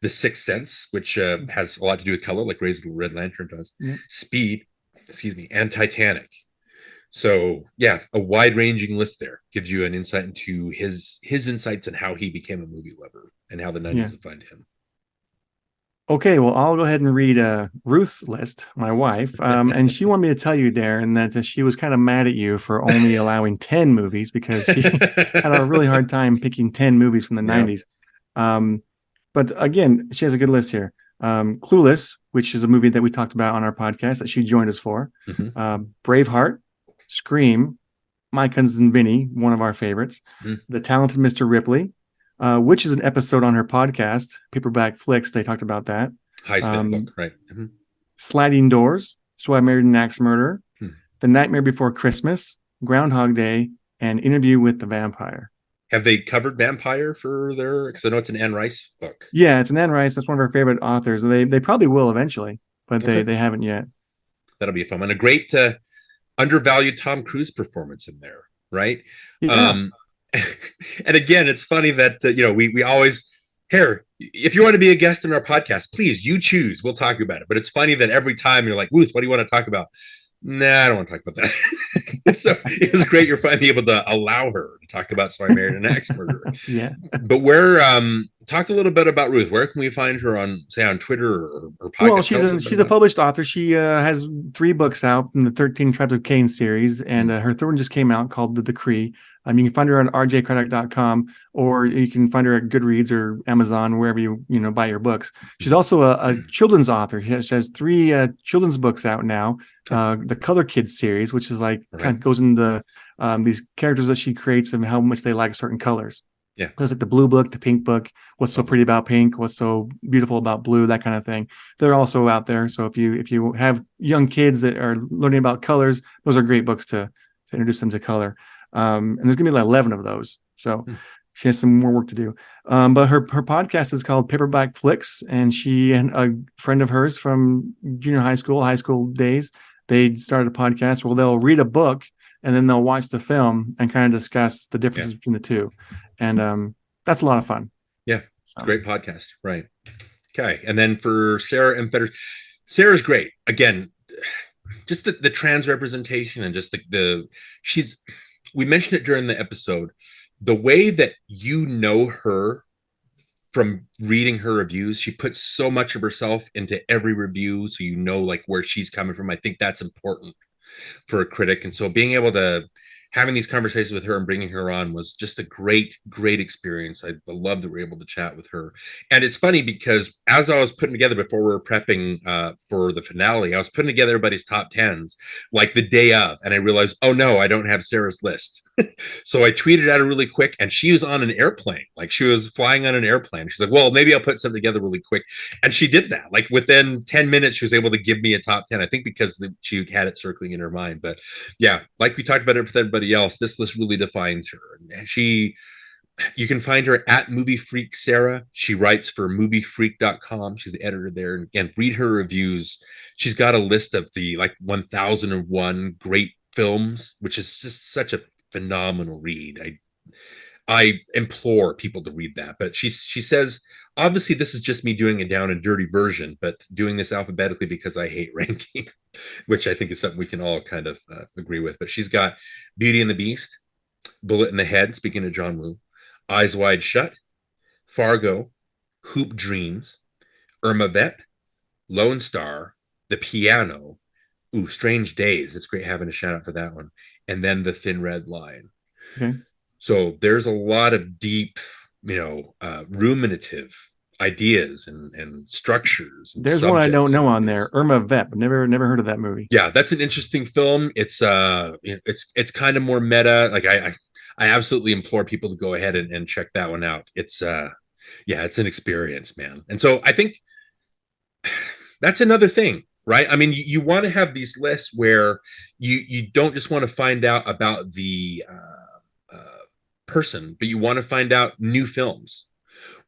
The Sixth Sense, which has a lot to do with color, like Raise the Red Lantern does. Yeah. Speed, excuse me, and Titanic. So yeah, a wide-ranging list there gives you an insight into his insights and how he became a movie lover and how the 90s Yeah. defined him. Okay, well, I'll go ahead and read Ruth's list, my wife. And she wanted me to tell you, Darren, that she was kind of mad at you for only allowing 10 movies because she had a really hard time picking 10 movies from the Yeah. 90s. But again, she has a good list here. Clueless, which is a movie that we talked about on our podcast that she joined us for. Braveheart, Scream, My Cousin Vinny, one of our favorites. The Talented Mr. Ripley, which is an episode on her podcast, Paperback Flicks. They talked about that. High-stakes book, right? Sliding Doors, So I Married an Axe Murderer, The Nightmare Before Christmas, Groundhog Day, and Interview with the Vampire. Have they covered Vampire for their? Because I know it's an Anne Rice book. Yeah, it's an Anne Rice. That's one of her favorite authors. They probably will eventually, but they haven't yet. That'll be fun and a great undervalued Tom Cruise performance in there, right? Yeah. And again, it's funny that we always here. If you want to be a guest in our podcast, please you choose. We'll talk about it. But it's funny that every time you're like, Ruth, what do you want to talk about? Nah, I don't want to talk about that. So it was great. You're finally able to allow her to talk about So I Married an Axe Murderer. Yeah. But where talk a little bit about Ruth. Where can we find her on, say, on Twitter or podcast? Well, she's a published author. She has 3 books out in the 13 Tribes of Cain series, and her third one just came out called The Decree. You can find her on rjcredit.com, or you can find her at Goodreads or Amazon, wherever you buy your books. She's also a children's author. She has 3 children's books out now. The Color Kids series, which is kind of goes into these characters that she creates and how much they like certain colors. Yeah. There's like the blue book, the pink book, what's so pretty about pink, what's so beautiful about blue, that kind of thing. They're also out there. So if you have young kids that are learning about colors, those are great books to introduce them to color. And there's gonna be like 11 of those. So she has some more work to do. But her podcast is called Paperback Flicks, and she and a friend of hers from junior high school days, they started a podcast where they'll read a book and then they'll watch the film and kind of discuss the differences between the two. And that's a lot of fun. Yeah. Great podcast. Right. Okay. And then for Sarah M. Fetters, Sarah's great. Again, just the trans representation and just we mentioned it during the episode, the way that her from reading her reviews, she puts so much of herself into every review. So where she's coming from. I think that's important for a critic. And so being able to having these conversations with her and bringing her on was just a great experience. I love that we're able to chat with her. And it's funny because as I was putting together before we were prepping for the finale, I was putting together everybody's top 10s like the day of, and I realized, oh no, I don't have Sarah's list. So I tweeted at her really quick, and she was on an airplane. Like she was flying on an airplane. She's like, well, maybe I'll put something together really quick. And she did that. Like within 10 minutes, she was able to give me a top 10. I think because she had it circling in her mind. But yeah, like we talked about it with everybody else, this list really defines her. You can find her at Movie Freak Sarah. She writes for moviefreak.com. She's the editor there. And again, read her reviews. She's got a list of the 1001 great films, which is just such a phenomenal read. I implore people to read that. But she says, obviously, this is just me doing a down and dirty version, but doing this alphabetically because I hate ranking, which I think is something we can all kind of agree with. But she's got Beauty and the Beast, Bullet in the Head, speaking of John Woo, Eyes Wide Shut, Fargo, Hoop Dreams, Irma Vep, Lone Star, The Piano, Ooh, Strange Days. It's great having a shout out for that one. And then The Thin Red Line. Okay. So there's a lot of deep, ruminative ideas and structures and There's one I don't subjects know and on there. ideas. Irma Vep. Never heard of that movie. Yeah, that's an interesting film. It's kind of more meta. Like I absolutely implore people to go ahead and check that one out. It's an experience, man. And so I think that's another thing, right? I mean, you want to have these lists where you don't just want to find out about the person, but you want to find out new films,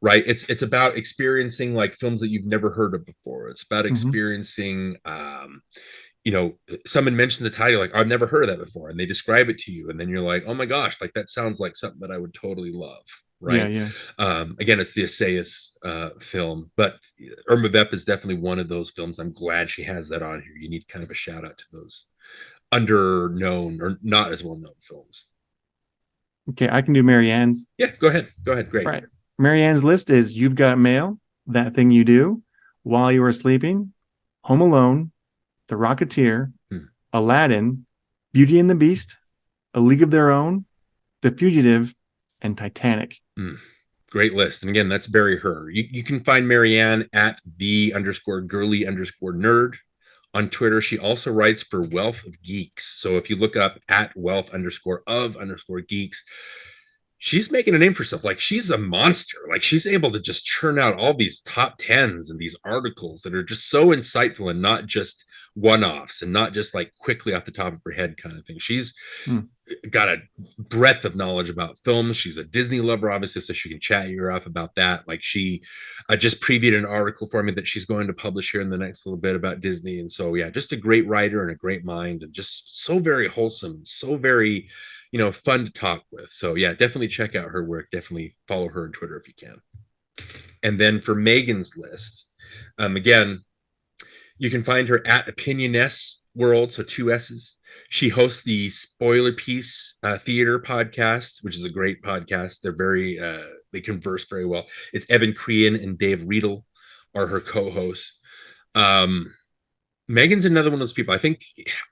right? It's about experiencing like films that you've never heard of before. It's about Mm-hmm. experiencing you know, someone mentioned the title, like, I've never heard of that before, and they describe it to you, and then you're like, oh my gosh, like that sounds like something that I would totally love, Yeah, right? yeah. Again, it's the Essayist film, but Irma Vep is definitely one of those films. I'm glad she has that on here. You need kind of a shout out to those under known or not as well known films. Okay, I can do Marianne's. Yeah, go ahead. Go ahead. All Great. right. Marianne's list is You've Got Mail, That Thing You Do, While You Are Sleeping, Home Alone, The Rocketeer, Hmm. Aladdin, Beauty and the Beast, A League of Their Own, The Fugitive, and Titanic. Hmm. Great list. And again, that's very her. You can find Marianne at the underscore girly underscore nerd on Twitter. She also writes for Wealth of Geeks. So if you look up at wealth underscore of underscore geeks, she's making a name for herself. Like she's a monster. Like she's able to just churn out all these top tens and these articles that are just so insightful and not just one-offs and not just like quickly off the top of her head kind of thing. She's Hmm. got a breadth of knowledge about films. She's a Disney lover, obviously, so she can chat you up about that. Like she just previewed an article for me that she's going to publish here in the next little bit about Disney. And so, yeah, just a great writer and a great mind, and just so very wholesome, so very, fun to talk with. So, yeah, definitely check out her work. Definitely follow her on Twitter if you can. And then for Megan's list, again, you can find her at Opinioness World, so two S's. She hosts the Spoiler Piece Theater podcast, which is a great podcast. They converse very well. It's Evan Crean and Dave Riedel are her co-hosts. Um, Megan's another one of those people.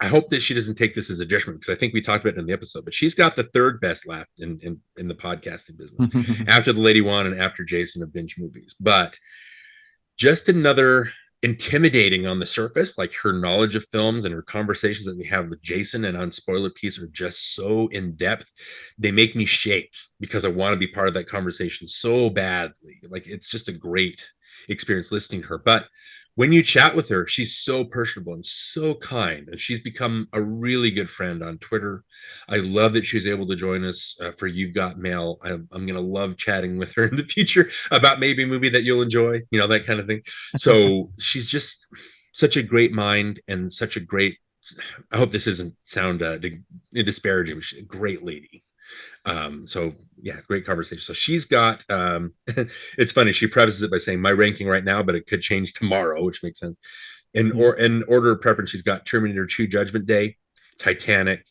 I hope that she doesn't take this as a judgment because I think we talked about it in the episode, but she's got the third best laugh in the podcasting business after the Lady One and after Jason of Binge Movies. But just another intimidating on the surface. Like her knowledge of films and her conversations that we have with Jason and on Spoiler Piece are just so in depth. They make me shake because I want to be part of that conversation so badly. Like it's just a great experience listening to her. But when you chat with her, she's so personable and so kind, and she's become a really good friend on Twitter. I love that she's able to join us for You've Got Mail. I'm going to love chatting with her in the future about maybe a movie that you'll enjoy, that kind of thing. So she's just such a great mind and such a great. I hope this doesn't sound disparaging, but she's a great lady. So yeah, great conversation. So she's got it's funny, she prefaces it by saying my ranking right now, but it could change tomorrow, which makes sense. In order of preference, she's got Terminator 2 Judgment Day, Titanic,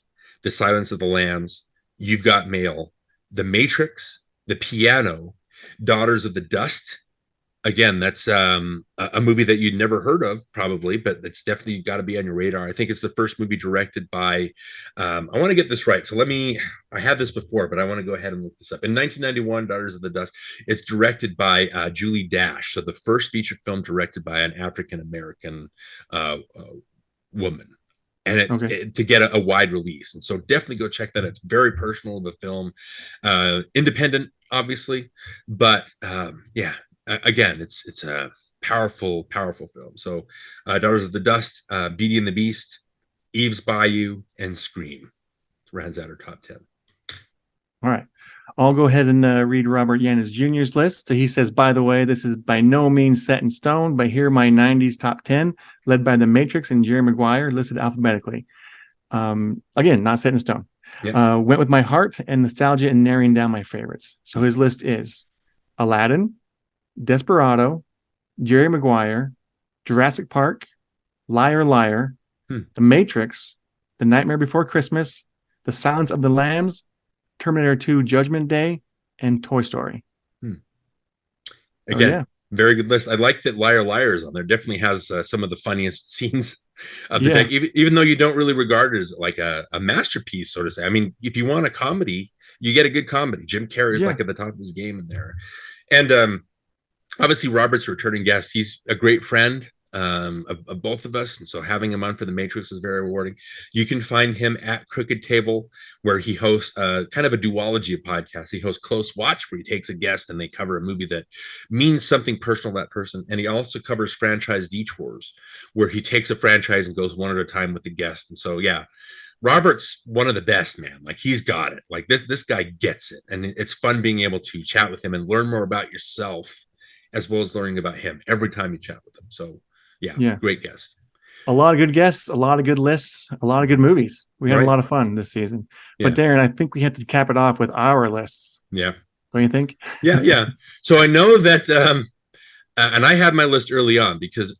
The Silence of the Lambs, You've Got Mail, The Matrix, The Piano, Daughters of the Dust. Again, that's a movie that you'd never heard of, probably, but it's definitely got to be on your radar. I think it's the first movie directed by, I want to get this right. So I had this before, but I want to go ahead and look this up. In 1991, Daughters of the Dust, it's directed by Julie Dash. So the first feature film directed by an African American woman. And Okay. to get a wide release. And so definitely go check that. It's very personal, the film, independent, obviously, but yeah, again, it's a powerful, powerful film. So, Daughters of the Dust, Beauty and the Beast, Eve's Bayou, and Scream rounds out our top 10. All right. I'll go ahead and read Robert Yanis Jr.'s list. So he says, by the way, this is by no means set in stone, but here are my 90s top 10, led by The Matrix and Jerry Maguire, listed alphabetically. Again, not set in stone. Yeah. Went with my heart and nostalgia and narrowing down my favorites. So his list is Aladdin, Desperado, Jerry Maguire, Jurassic Park, Liar Liar, The Matrix, The Nightmare Before Christmas, The Silence of the Lambs, Terminator 2 Judgment Day, and Toy Story. Again, Very good list. I like that Liar Liar is on there. Definitely has some of the funniest scenes of the Yeah, deck, even though you don't really regard it as like a masterpiece, so to say. I mean, if you want a comedy, you get a good comedy. Jim Carrey is yeah. like at the top of his game in there. And obviously Robert's a returning guest. He's a great friend of both of us, and so having him on for the Matrix is very rewarding. You can find him at Crooked Table, where he hosts kind of a duology of podcasts. He hosts Close Watch, where he takes a guest and they cover a movie that means something personal to that person, and he also covers Franchise Detours, where he takes a franchise and goes one at a time with the guest. And so yeah, Robert's one of the best, man. Like he's got it. Like this guy gets it, and it's fun being able to chat with him and learn more about yourself as well as learning about him every time you chat with him. So yeah, Yeah. great guest. A lot of good guests, a lot of good lists, a lot of good movies. We had Right. a lot of fun this season. Yeah. But Darin, I think we have to cap it off with our lists. Yeah. Don't you think? Yeah. So I know that, and I had my list early on because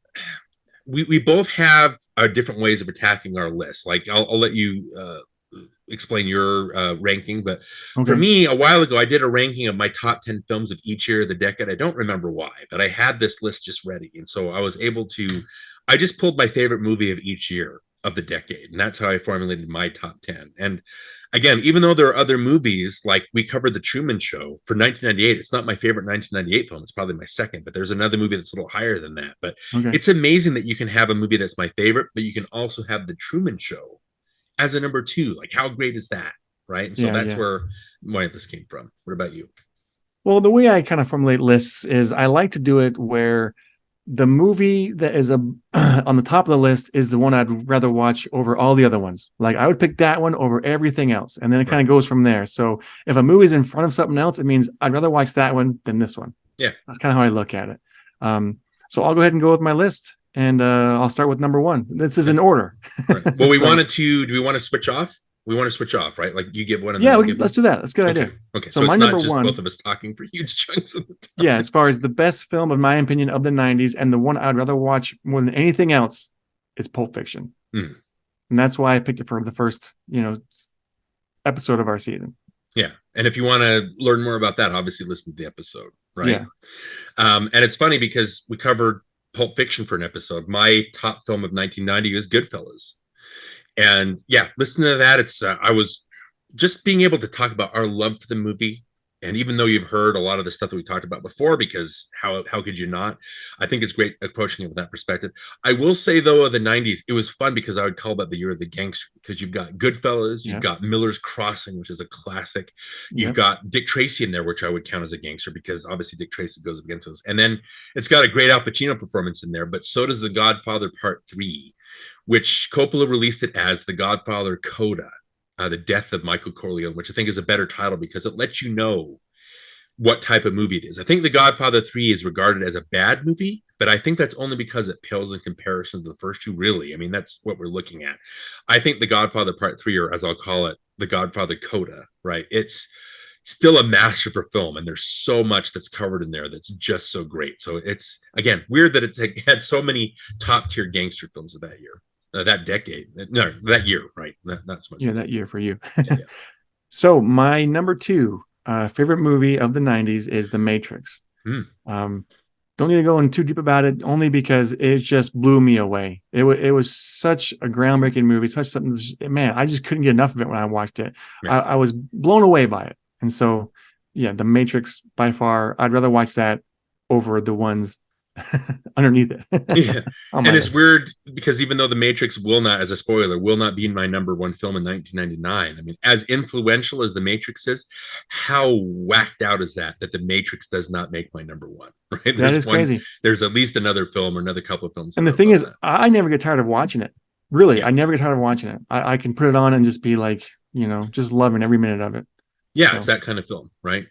we both have our different ways of attacking our list. Like I'll let you explain your ranking, but for Okay. me, a while ago, I did a ranking of my top 10 films of each year of the decade. I don't remember why, but I had this list just ready. And so I was able to, I just pulled my favorite movie of each year of the decade. And that's how I formulated my top 10. And again, even though there are other movies, like we covered The Truman Show for 1998, it's not my favorite 1998 film. It's probably my second, but there's another movie that's a little higher than that. But Okay. it's amazing that you can have a movie that's my favorite, but you can also have The Truman Show as a number two. Like, how great is that? Right. And so that's where my list came from. What about you? Well, the way I kind of formulate lists is I like to do it where the movie that is on the top of the list is the one I'd rather watch over all the other ones. Like I would pick that one over everything else. And then it kind of goes from there. So if a movie's in front of something else, it means I'd rather watch that one than this one. Yeah. That's kind of how I look at it. So I'll go ahead and go with my list, and I'll start with number one. This is in order. Right. Well, do we want to switch off? We want to switch off, right? Like you give one. And Let's do that. That's a good idea. Okay. So it's my not number just one, both of us talking for huge chunks of the time. yeah, as far as the best film, in my opinion, of the 90s, and the one I'd rather watch more than anything else, is Pulp Fiction. Mm. And that's why I picked it for the first, episode of our season. Yeah. And if you want to learn more about that, obviously listen to the episode, right? Yeah. And it's funny because we covered Pulp Fiction for an episode. My top film of 1990 is Goodfellas. And yeah, listen to that. It's I was just being able to talk about our love for the movie. And even though you've heard a lot of the stuff that we talked about before, because how could you not? I think it's great approaching it with that perspective. I will say, though, of the 90s, it was fun because I would call that the year of the gangster, because you've got Goodfellas, you've got Miller's Crossing, which is a classic. You've got Dick Tracy in there, which I would count as a gangster because obviously Dick Tracy goes against us. And then it's got a great Al Pacino performance in there, but so does The Godfather Part 3, which Coppola released it as The Godfather Coda. The Death of Michael Corleone, which I think is a better title because it lets you know what type of movie it is. I think The Godfather 3 is regarded as a bad movie, but I think that's only because it pales in comparison to the first two, really. I mean, that's what we're looking at. I think The Godfather Part 3, or as I'll call it, The Godfather Coda, right? It's still a masterful film, and there's so much that's covered in there that's just so great. So it's, again, weird that it's had so many top-tier gangster films of that year. That decade, no, that year, right? Not so much. Yeah, that year for you. So my number two favorite movie of the 90s is The Matrix. Don't need to go in too deep about it, only because it just blew me away. It was such a groundbreaking movie, such something. Man, I just couldn't get enough of it when I watched it. Yeah. I was blown away by it, and so yeah, The Matrix by far. I'd rather watch that over the ones underneath it. Yeah. And it's weird because even though The Matrix will not, as a spoiler, will not be my number one film in 1999. I mean, as influential as The Matrix is, how whacked out is that The Matrix does not make my number one, right? That is crazy. There's at least another film or another couple of films. And the thing is, I never get tired of watching it. Really, yeah. I never get tired of watching it. I can put it on and just be like, just loving every minute of it. Yeah, it's that kind of film, right?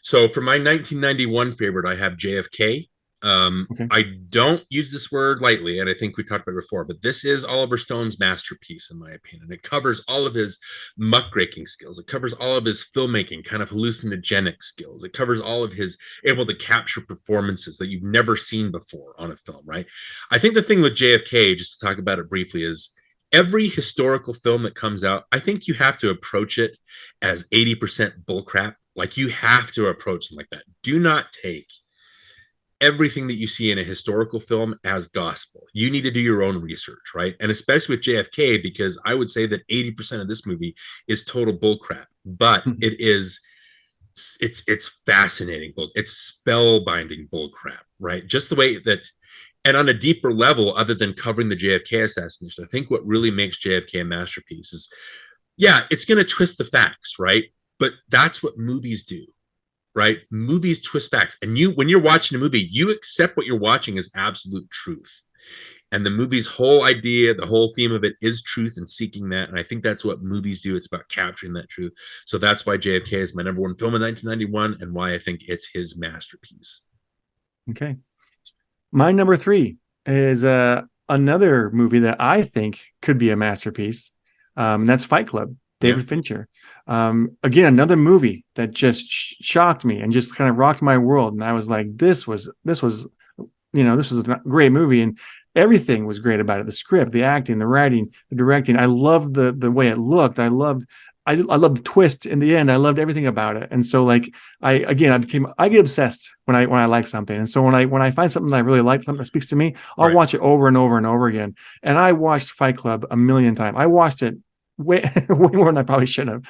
So for my 1991 favorite, I have JFK. I don't use this word lightly, and I think we talked about it before, but this is Oliver Stone's masterpiece, in my opinion. It covers all of his muckraking skills. It covers all of his filmmaking, kind of hallucinogenic skills. It covers all of his able to capture performances that you've never seen before on a film, right? I think the thing with JFK, just to talk about it briefly, is every historical film that comes out, I think you have to approach it as 80% bullcrap. Like, you have to approach them like that. Do not take everything that you see in a historical film as gospel. You need to do your own research, right? And especially with JFK, because I would say that 80% of this movie is total bullcrap, but it's fascinating bull. It's spellbinding bullcrap, right? Just the way that, and on a deeper level, other than covering the JFK assassination, I think what really makes JFK a masterpiece is, yeah, it's going to twist the facts, right? But that's what movies do, right? Movies twist facts, and when you're watching a movie, you accept what you're watching as absolute truth. And the movie's whole idea, the whole theme of it is truth and seeking that. And I think that's what movies do. It's about capturing that truth. So that's why JFK is my number one film in 1991 and why I think it's his masterpiece. Okay. My number three is another movie that I think could be a masterpiece. And that's Fight Club, David Fincher. Again, another movie that just shocked me and just kind of rocked my world. And I was like, this was a great movie. And everything was great about it. The script, the acting, the writing, the directing. I loved the way it looked. I loved the twist in the end. I loved everything about it. And so like I get obsessed when I like something. And so when I find something that I really like, something that speaks to me, I'll watch it over and over and over again. And I watched Fight Club a million times. I watched it way more than I probably should have.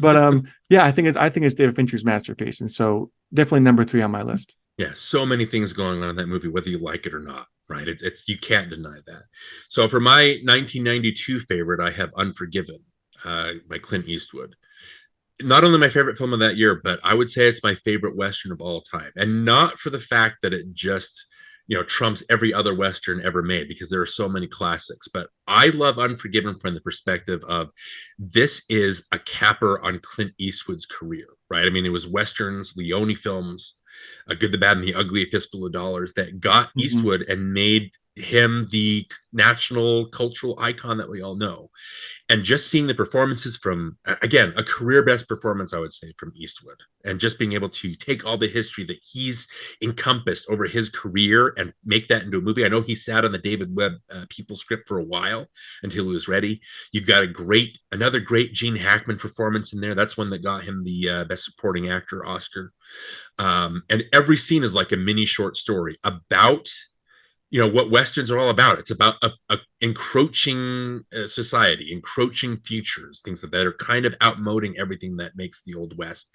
But yeah, I think it's David Fincher's masterpiece. And so definitely number 3 on my list. Yeah, so many things going on in that movie, whether you like it or not, right? It's you can't deny that. So for my 1992 favorite, I have Unforgiven by Clint Eastwood. Not only my favorite film of that year, but I would say it's my favorite Western of all time. And not for the fact that it just, trumps every other Western ever made, because there are so many classics. But I love Unforgiven from the perspective of this is a capper on Clint Eastwood's career, right? I mean, it was Westerns, Leone films, A Good, the Bad, and the Ugly, A Fistful of Dollars that got Eastwood and made him the national cultural icon that we all know. And just seeing the performances from, again, a career best performance, I would say, from Eastwood, and just being able to take all the history that he's encompassed over his career and make that into a movie. I know he sat on the David Webb People script for a while until he was ready. You've got another great Gene Hackman performance in there. That's one that got him the Best Supporting Actor Oscar. And every scene is like a mini short story about what Westerns are all about. It's about a encroaching society, encroaching futures, things that are kind of outmoding everything that makes the Old West.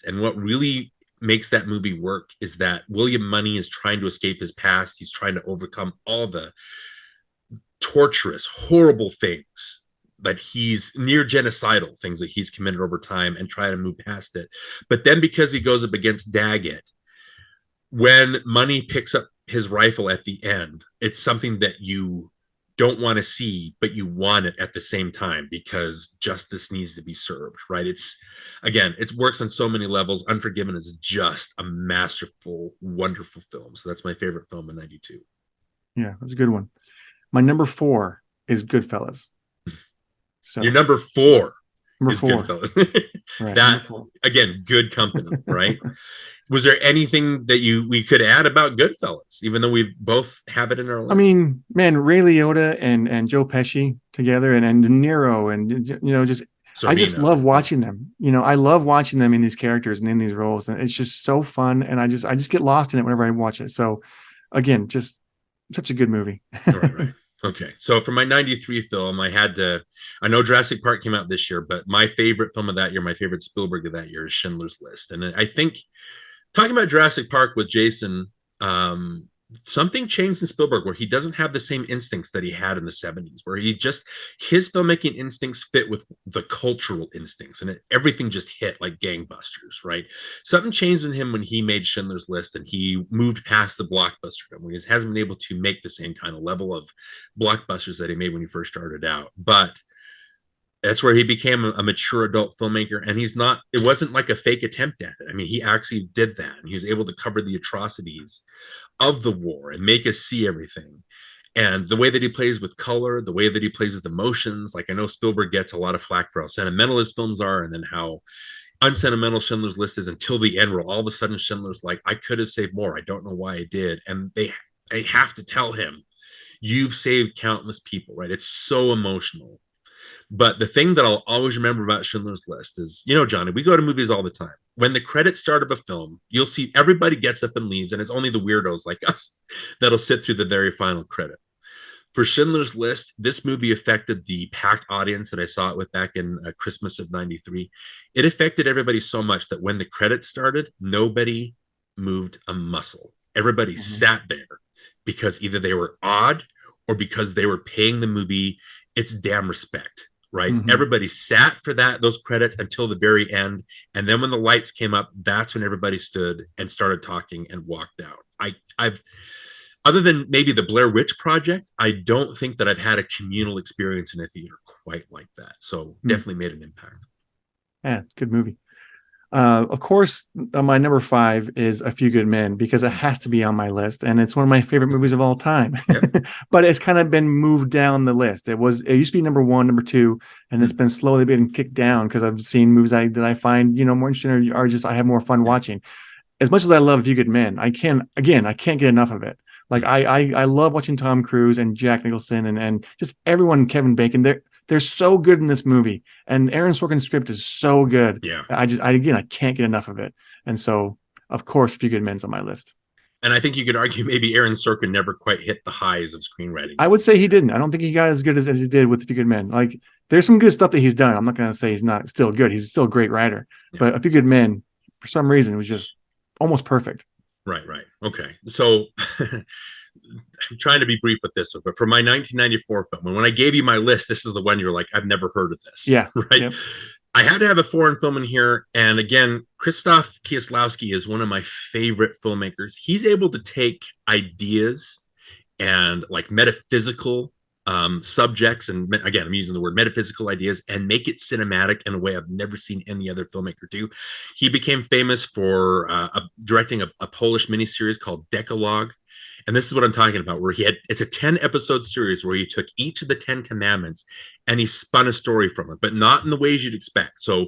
And what really makes that movie work is that William Money is trying to escape his past. He's trying to overcome all the torturous, horrible things that he's near genocidal things that he's committed over time, and try to move past it. But then because he goes up against Daggett, when Money picks up his rifle at the end, it's something that you don't want to see, but you want it at the same time because justice needs to be served, right? It works on so many levels. Unforgiven is just a masterful, wonderful film. So that's my favorite film in 92. Yeah, that's a good one. My number 4 is Goodfellas. So your number 4 is Goodfellas. Right, that, again, good company, right? Was there anything that we could add about Goodfellas, even though we both have it in our list? I mean, man, Ray Liotta and Joe Pesci together, and De Niro, and just Sorrino. I just love watching them. I love watching them in these characters and in these roles, and it's just so fun. And I just get lost in it whenever I watch it. So, again, just such a good movie. Right. Okay, so for my 93 film, I know Jurassic Park came out this year, but my favorite film of that year, my favorite Spielberg of that year is Schindler's List. And I think, talking about Jurassic Park with Jason, something changed in Spielberg where he doesn't have the same instincts that he had in the 70s, where his filmmaking instincts fit with the cultural instincts, and everything just hit like gangbusters, right? Something changed in him when he made Schindler's List, and he moved past the blockbuster film. He hasn't been able to make the same kind of level of blockbusters that he made when he first started out. But that's where he became a mature adult filmmaker. And it wasn't like a fake attempt at it. I mean, he actually did that. And he was able to cover the atrocities of the war and make us see everything. And the way that he plays with color, the way that he plays with emotions, like I know Spielberg gets a lot of flack for how sentimental his films are, and then how unsentimental Schindler's List is until the end, where all of a sudden Schindler's like, I could have saved more. I don't know why I did. And they have to tell him, you've saved countless people, right? It's so emotional. But the thing that I'll always remember about Schindler's List is, Johnny, we go to movies all the time. When the credits start of a film, you'll see everybody gets up and leaves, and it's only the weirdos like us that'll sit through the very final credit. For Schindler's List, this movie affected the packed audience that I saw it with back in Christmas of '93. It affected everybody so much that when the credits started, nobody moved a muscle. Everybody sat there because either they were awed or because they were paying the movie its damn respect, right? Everybody sat for those credits until the very end. And then when the lights came up, that's when everybody stood and started talking and walked out. I've other than maybe the Blair Witch Project, I don't think that I've had a communal experience in a theater quite like that. So definitely made an impact. Yeah, good movie. Of course, my number 5 is A Few Good Men because it has to be on my list, and it's one of my favorite movies of all time. Yeah. But it's kind of been moved down the list. It used to be number 1, number 2, and it's been slowly being kicked down because I've seen movies that I find more interesting or just I have more fun watching. As much as I love A Few Good Men, I can't get enough of it. Like I love watching Tom Cruise and Jack Nicholson and just everyone, Kevin Bacon. They're so good in this movie, and Aaron Sorkin's script is so good. Yeah, I can't get enough of it, and so of course, A Few Good Men's on my list. And I think you could argue maybe Aaron Sorkin never quite hit the highs of screenwriting. I would say he didn't. I don't think he got as good as he did with A Few Good Men. Like there's some good stuff that he's done. I'm not going to say he's not still good. He's still a great writer, but A Few Good Men, for some reason, was just almost perfect. Right. Okay. So I'm trying to be brief with this one, but for my 1994 film, and when I gave you my list, this is the one you're like, I've never heard of this. Yeah. Right. Yep. I had to have a foreign film in here. And again, Krzysztof Kieslowski is one of my favorite filmmakers. He's able to take ideas and like metaphysical subjects, and again, I'm using the word metaphysical ideas, and make it cinematic in a way I've never seen any other filmmaker do. He became famous for directing a Polish miniseries called Decalogue. And this is what I'm talking about, where it's a 10 episode series where he took each of the 10 commandments and he spun a story from it, but not in the ways you'd expect. So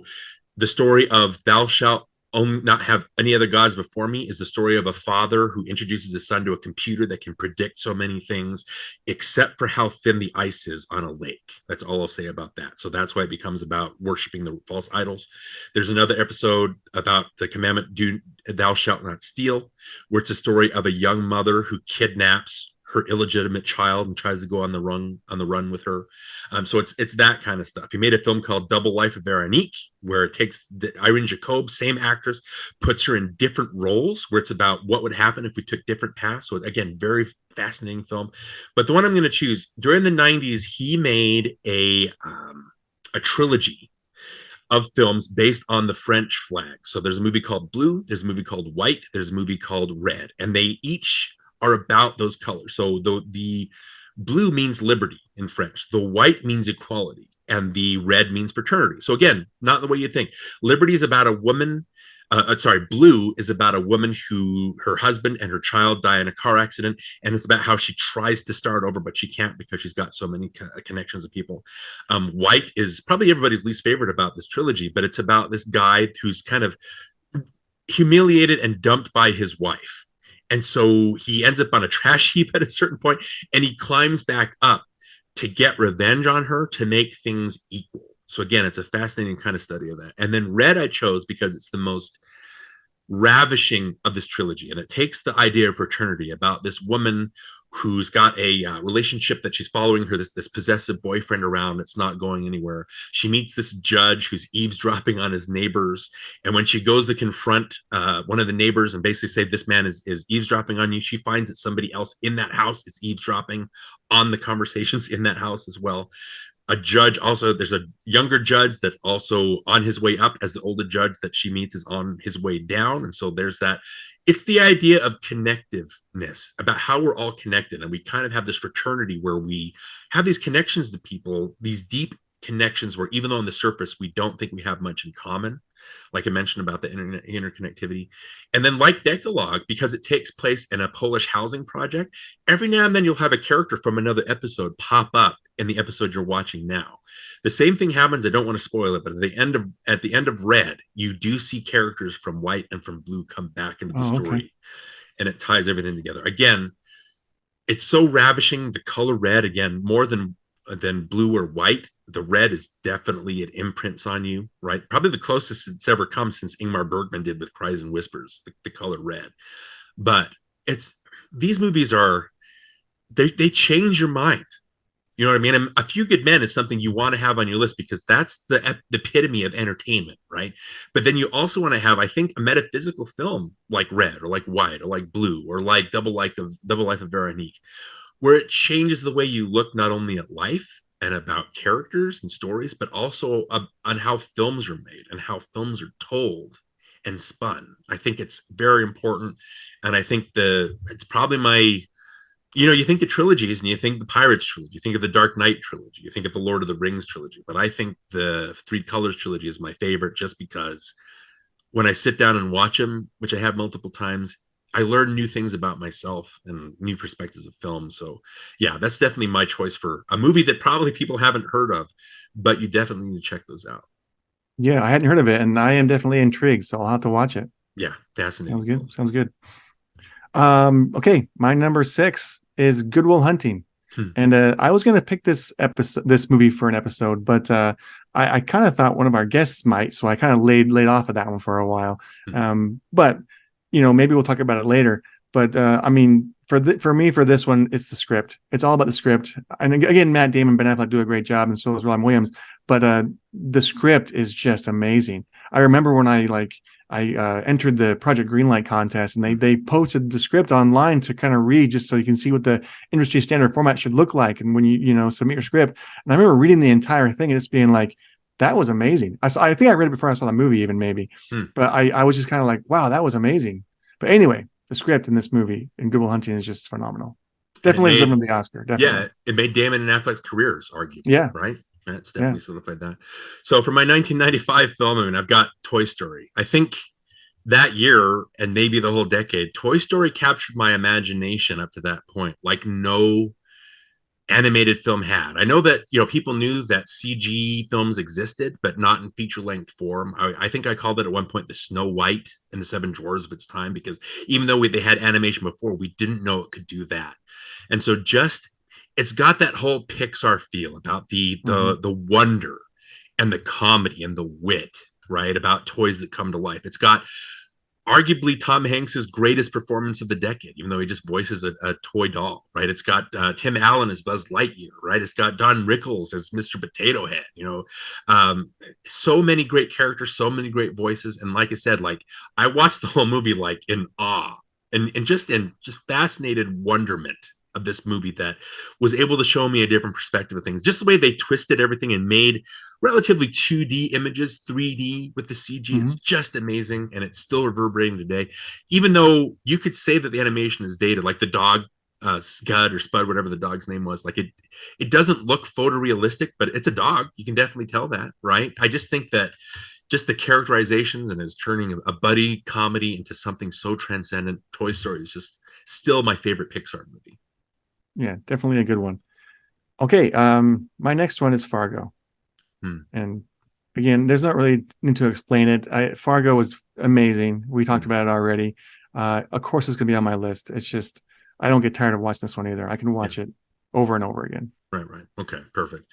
the story of thou shalt not have any other gods before me is the story of a father who introduces his son to a computer that can predict so many things, except for how thin the ice is on a lake. That's all I'll say about that. So that's why it becomes about worshiping the false idols. There's another episode about the commandment, thou shalt not steal, where it's a story of a young mother who kidnaps her illegitimate child and tries to go on the run with her. So it's that kind of stuff. He made a film called Double Life of Veronique, where it takes Irene Jacob, same actress, puts her in different roles, where it's about what would happen if we took different paths. So again, very fascinating film. But the one I'm going to choose, during the 90s, he made a trilogy of films based on the French flag. So there's a movie called Blue, there's a movie called White, there's a movie called Red, and they each are about those colors. So the blue means liberty in French, the white means equality, and the red means fraternity. So again, not the way you think. Liberty is about a woman. Blue is about a woman who her husband and her child die in a car accident, and it's about how she tries to start over, but she can't because she's got so many connections of people. White is probably everybody's least favorite about this trilogy, but it's about this guy who's kind of humiliated and dumped by his wife. And so he ends up on a trash heap at a certain point, and he climbs back up to get revenge on her to make things equal. So again, it's a fascinating kind of study of that. And then Red I chose because it's the most ravishing of this trilogy. And it takes the idea of fraternity about this woman who's got a relationship that she's following her, this possessive boyfriend around. It's not going anywhere. She meets this judge who's eavesdropping on his neighbors. And when she goes to confront one of the neighbors and basically say, this man is eavesdropping on you, she finds that somebody else in that house is eavesdropping on the conversations in that house as well. A judge also, there's a younger judge that also on his way up, as the older judge that she meets is on his way down. And so there's that. It's the idea of connectiveness, about how we're all connected. And we kind of have this fraternity where we have these connections to people, these deep connections where even though on the surface we don't think we have much in common, like I mentioned about the interconnectivity. And then like Decalogue, because it takes place in a Polish housing project, every now and then you'll have a character from another episode pop up in the episode you're watching now. The same thing happens, I don't want to spoil it, but at the end of Red, you do see characters from White and from Blue come back into the story. Okay. And it ties everything together. Again, it's so ravishing. The color red, again, more than Blue or White, the red is definitely, it imprints on you, right? Probably the closest it's ever come since Ingmar Bergman did with Cries and Whispers, the color red. But it's, these movies are, they change your mind. You know what I mean? And A Few Good Men is something you want to have on your list because that's the epitome of entertainment, right? But then you also want to have, I think, a metaphysical film like Red or like White or like Blue or like Double Life of Veronique, where it changes the way you look not only at life and about characters and stories, but also on how films are made and how films are told and spun. I think it's very important, and I think it's probably my, you think of trilogies and you think the Pirates trilogy, you think of the Dark Knight trilogy, you think of the Lord of the Rings trilogy, but I think the Three Colors trilogy is my favorite just because when I sit down and watch them, which I have multiple times, I learn new things about myself and new perspectives of film. So, yeah, that's definitely my choice for a movie that probably people haven't heard of, but you definitely need to check those out. Yeah, I hadn't heard of it, and I am definitely intrigued, so I'll have to watch it. Yeah, fascinating Sounds good. films. Sounds good. Okay, my number 6 is Good Will Hunting, Hmm. and I was going to pick this movie for an episode, but I kind of thought one of our guests might, so I kind of laid off of that one for a while. But maybe we'll talk about it later. But I mean, for me, for this one, it's the script. It's all about the script. And again, Matt Damon, Ben Affleck do a great job, and so is Robin Williams. But the script is just amazing. I remember when I entered the Project Greenlight contest, and they posted the script online to kind of read, just so you can see what the industry standard format should look like. And when you submit your script, and I remember reading the entire thing and just being like, that was amazing. I think I read it before I saw the movie, even maybe, but I was just kind of like, wow, that was amazing. But anyway, the script in this movie in Good Will Hunting is just phenomenal. Definitely deserving the Oscar. Definitely. Yeah, it made Damon and Affleck's careers, arguably. Yeah. Right. That's definitely solidified that. So for my 1995 film, I mean, I've got Toy Story. I think that year and maybe the whole decade, Toy Story captured my imagination up to that point, like no animated film had. I know that people knew that CG films existed, but not in feature length form. I think I called it at one point the Snow White and the Seven Dwarfs of its time, because even though they had animation before, we didn't know it could do that. And so it's got that whole Pixar feel about the wonder and the comedy and the wit, right? About toys that come to life. It's got arguably Tom Hanks's greatest performance of the decade, even though he just voices a toy doll, right? It's got Tim Allen as Buzz Lightyear, right? It's got Don Rickles as Mr. Potato Head, so many great characters, so many great voices. And like I said, like I watched the whole movie like in awe and just fascinated wonderment of this movie that was able to show me a different perspective of things. Just the way they twisted everything and made relatively 2D images 3D with the CG. It's just amazing, and it's still reverberating today. Even though you could say that the animation is dated, like the dog Scud or Spud, whatever the dog's name was, like it doesn't look photorealistic, but it's a dog. You can definitely tell that, right? I just think that just the characterizations and is turning a buddy comedy into something so transcendent. Toy Story is just still my favorite Pixar movie. Yeah, definitely a good one. Okay, my next one is Fargo. And again, there's not really need to explain it. Fargo was amazing. We talked about it already. Of course, it's going to be on my list. It's just, I don't get tired of watching this one either. I can watch it over and over again. Right. Okay, perfect.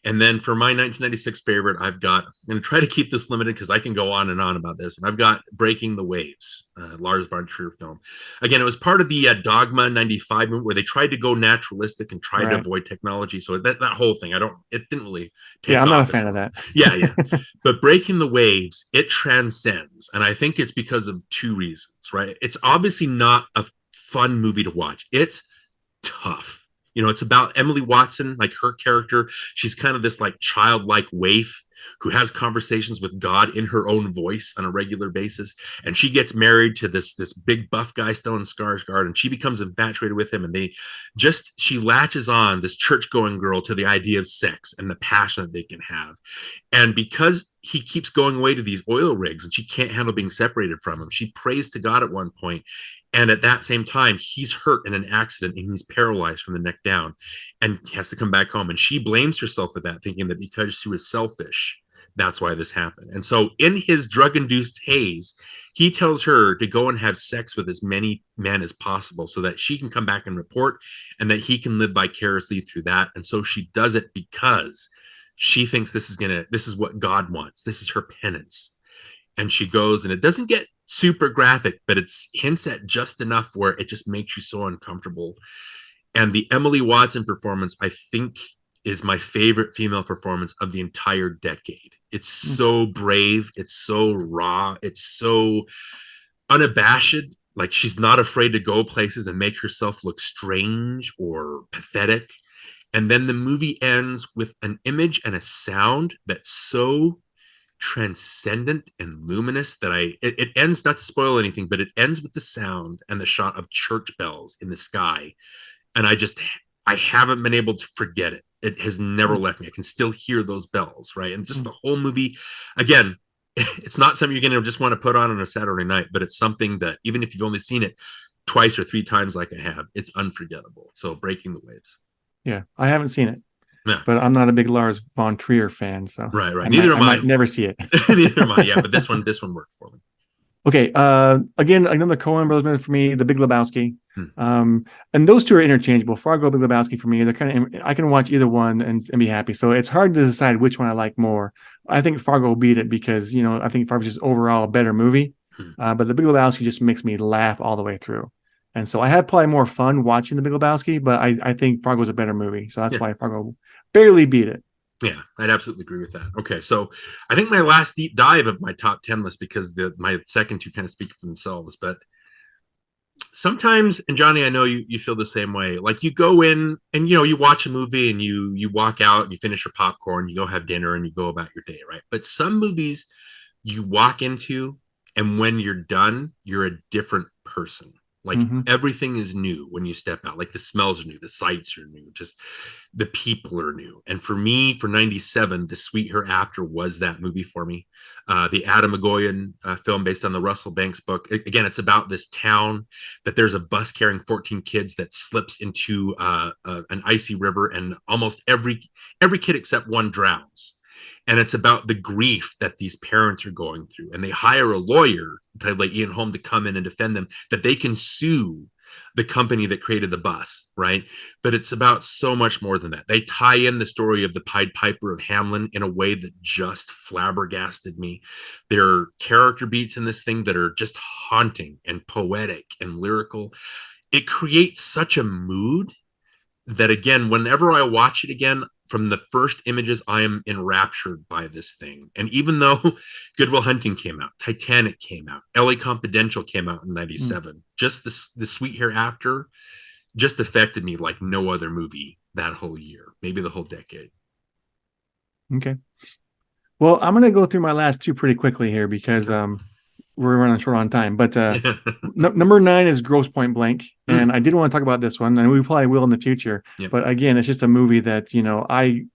And then for my 1996 favorite, I'm going to try to keep this limited because I can go on and on about this. And I've got Breaking the Waves, Lars von Trier film. Again, it was part of the Dogma 95 movement where they tried to go naturalistic and tried to avoid technology. So that whole thing, it didn't really take off. I'm not a fan of that. Yeah. But Breaking the Waves, it transcends. And I think it's because of two reasons, right? It's obviously not a fun movie to watch. It's tough. It's about Emily Watson, like her character. She's kind of this like childlike waif who has conversations with God in her own voice on a regular basis. And she gets married to this big buff guy, Stellan Skarsgård, and she becomes infatuated with him. And she latches on, this church-going girl, to the idea of sex and the passion that they can have. And because he keeps going away to these oil rigs and she can't handle being separated from him, she prays to God at one point. And at that same time, he's hurt in an accident and he's paralyzed from the neck down and has to come back home. And she blames herself for that, thinking that because she was selfish, that's why this happened. And so in his drug-induced haze, he tells her to go and have sex with as many men as possible so that she can come back and report and that he can live vicariously through that. And so she does it because she thinks this is what God wants. This is her penance. And she goes, and it doesn't get super graphic, but it's hints at just enough where it just makes you so uncomfortable. And the Emily Watson performance, I think, is my favorite female performance of the entire decade. It's so brave, it's so raw, it's so unabashed. Like, she's not afraid to go places and make herself look strange or pathetic. And then the movie ends with an image and a sound that's so transcendent and luminous that it ends, not to spoil anything, but it ends with the sound and the shot of church bells in the sky. And I haven't been able to forget it. It has never left me. I can still hear those bells, right? And just the whole movie, again, it's not something you're going to just want to put on a Saturday night, but it's something that even if you've only seen it twice or three times like I have, it's unforgettable. So Breaking the Waves. Yeah, I haven't seen it, Yeah. but I'm not a big Lars von Trier fan, so Right. I might never see it. Neither am I. Yeah, but this one worked for me. Okay. Again, another Coen Brothers movie for me, The Big Lebowski. Hmm. And those two are interchangeable. Fargo, Big Lebowski for me, they're kind of, I can watch either one and be happy. So it's hard to decide which one I like more. I think Fargo will beat it because, you know, I think Fargo's just overall a better movie. But The Big Lebowski just makes me laugh all the way through. And so I had probably more fun watching The Big Lebowski, but I think Fargo's a better movie. So that's why Fargo barely beat it. Yeah, I'd absolutely agree with that. Okay, so I think my last deep dive of my top 10 list, because my second two kind of speak for themselves, but sometimes, and Johnny, I know you feel the same way. Like, you go in and, you know, you watch a movie and you walk out and you finish your popcorn, you go have dinner and you go about your day, right? But some movies you walk into, and when you're done, you're a different person. Like, everything is new when you step out. Like, the smells are new, the sights are new, just the people are new. And for me, for 97, The Sweet Hereafter was that movie for me. The Adam Egoyan film based on the Russell Banks book. Again, it's about this town that there's a bus carrying 14 kids that slips into an icy river, and almost every kid except one drowns. And it's about the grief that these parents are going through. And they hire a lawyer, like Ian Holm, to come in and defend them, that they can sue the company that created the bus, right? But it's about so much more than that. They tie in the story of the Pied Piper of Hamelin in a way that just flabbergasted me. There are character beats in this thing that are just haunting and poetic and lyrical. It creates such a mood that, again, whenever I watch it again, from the first images, I am enraptured by this thing. And even though Good Will Hunting came out, Titanic came out, LA Confidential came out in 97, just the Sweet Hereafter just affected me like no other movie that whole year, maybe the whole decade. Okay. Well, I'm going to go through my last two pretty quickly here because we're running short on time. But number 9 is Grosse Pointe Blank. And I did want to talk about this one, and we probably will in the future. Yep. But again, it's just a movie that, you know, I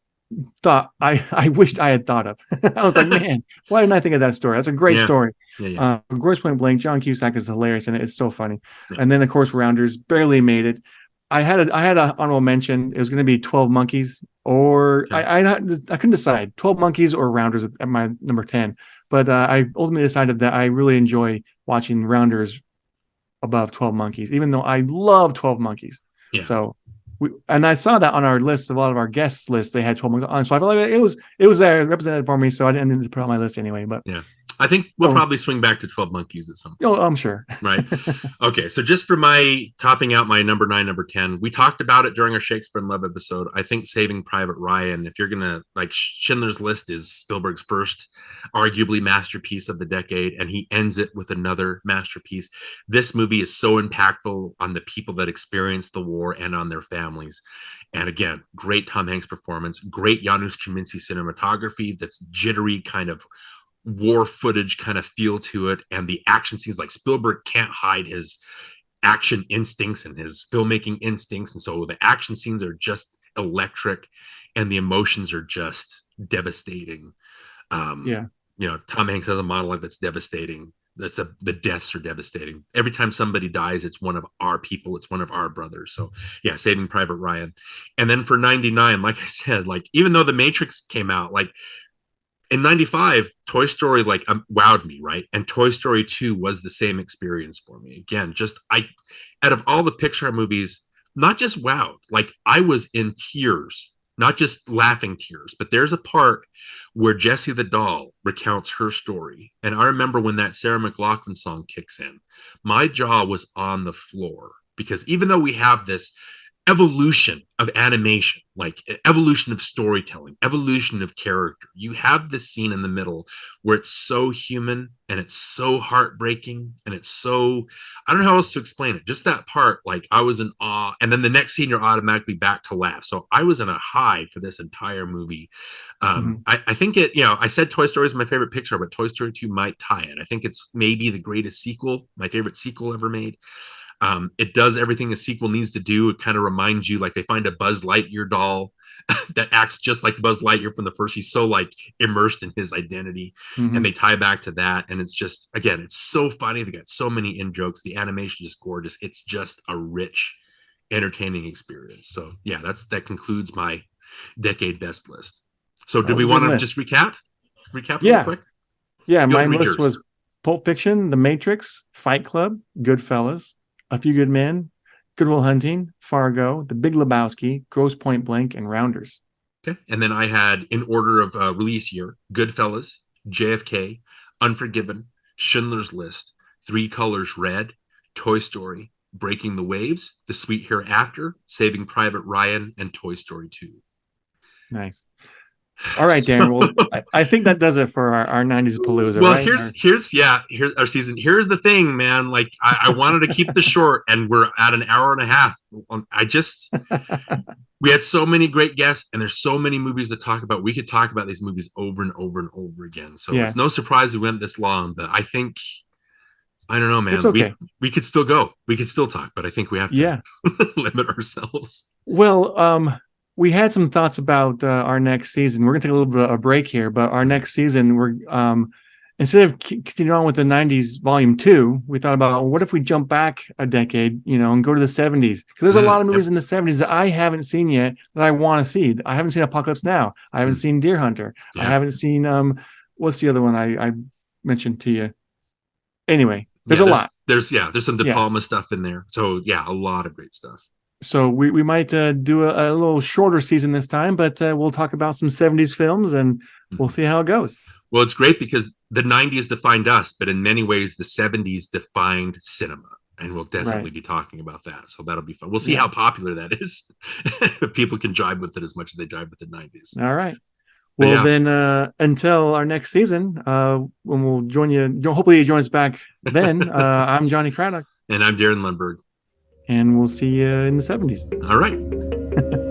thought I wished I had thought of. I was like, man, why didn't I think of that story? That's a great story. Grosse Pointe Blank, John Cusack is hilarious, and it's so funny. And then, of course, Rounders barely made it. I had an honorable mention. It was going to be 12 Monkeys, or I couldn't decide 12 Monkeys or Rounders at my number 10. But I ultimately decided that I really enjoy watching Rounders above 12 Monkeys, even though I love 12 Monkeys. Yeah. So, and I saw that on our list, a lot of our guests lists, they had 12 Monkeys on. So I felt like it was represented for me. So I didn't put it on my list anyway. But yeah, I think we'll probably swing back to 12 Monkeys at some point. Oh, I'm sure. Right. Okay. So just for my topping out my number 9, number 10, we talked about it during our Shakespeare in Love episode. I think Saving Private Ryan, if you're going to, like, Schindler's List is Spielberg's first arguably masterpiece of the decade, and he ends it with another masterpiece. This movie is so impactful on the people that experienced the war and on their families. And again, great Tom Hanks performance, great Janusz Kaminski cinematography that's jittery, kind of war footage kind of feel to it, and the action scenes. Like, Spielberg can't hide his action instincts and his filmmaking instincts, and so the action scenes are just electric, and the emotions are just devastating. You know, Tom Hanks has a monologue that's devastating. The deaths are devastating. Every time somebody dies, it's one of our people, it's one of our brothers. So yeah, Saving Private Ryan. And then for 99, like I said, like, even though The Matrix came out, like, in 95, Toy Story, like, wowed me, right? And Toy Story 2 was the same experience for me. Again, just, out of all the Pixar movies, not just wowed, like, I was in tears not just laughing tears, but there's a part where Jessie the doll recounts her story. And I remember when that Sarah McLachlan song kicks in, my jaw was on the floor, because even though we have this evolution of animation, like evolution of storytelling, evolution of character, you have this scene in the middle where it's so human and it's so heartbreaking and it's so, I don't know how else to explain it, just that part, like I was in awe, and then the next scene you're automatically back to laugh. So I was in a high for this entire movie. I think it, I said Toy Story is my favorite Pixar, but Toy Story 2 might tie it. I think it's maybe the greatest sequel, my favorite sequel ever made. It does everything a sequel needs to do. It kind of reminds you, like they find a Buzz Lightyear doll that acts just like Buzz Lightyear from the first. He's so like immersed in his identity, and they tie back to that. And it's just, again, it's so funny. They got so many in jokes. The animation is gorgeous. It's just a rich, entertaining experience. So yeah, that concludes my decade best list. So did we want to just recap real quick? Yeah, my list was Pulp Fiction, The Matrix, Fight Club, Goodfellas, A Few Good Men, Good Will Hunting, Fargo, The Big Lebowski, Grosse Point Blank, and Rounders. Okay. And then I had, in order of release year, Goodfellas, JFK, Unforgiven, Schindler's List, Three Colors Red, Toy Story, Breaking the Waves, The Sweet Hereafter, Saving Private Ryan, and Toy Story 2. Nice. All right, Darin. Well, I think that does it for our 90s Palooza. Well, right? here's our season. Here's the thing, man. Like I wanted to keep this short, and we're at an hour and a half. We had so many great guests, and there's so many movies to talk about. We could talk about these movies over and over and over again. So it's no surprise we went this long. But I think, I don't know, man. It's okay. We could still go. We could still talk, but I think we have to limit ourselves. Well, we had some thoughts about our next season. We're going to take a little bit of a break here, but our next season, we're instead of continuing on with the 90s Volume 2, we thought about, what if we jump back a decade, and go to the 70s? Because there's a lot of movies in the 70s that I haven't seen yet that I want to see. I haven't seen Apocalypse Now. I haven't seen Deer Hunter. I haven't seen, what's the other one I mentioned to you? Anyway, there's a lot. There's some De Palma stuff in there. So yeah, a lot of great stuff. So we might do a little shorter season this time, but we'll talk about some 70s films, and we'll see how it goes. Well, it's great because the 90s defined us, but in many ways, the 70s defined cinema. And we'll definitely be talking about that. So that'll be fun. We'll see how popular that is. If people can jive with it as much as they jive with the 90s. All right. Well, then until our next season, when we'll join you, hopefully you join us back then. I'm Johnny Craddock. And I'm Darin Lundberg. And we'll see you in the 70s. All right.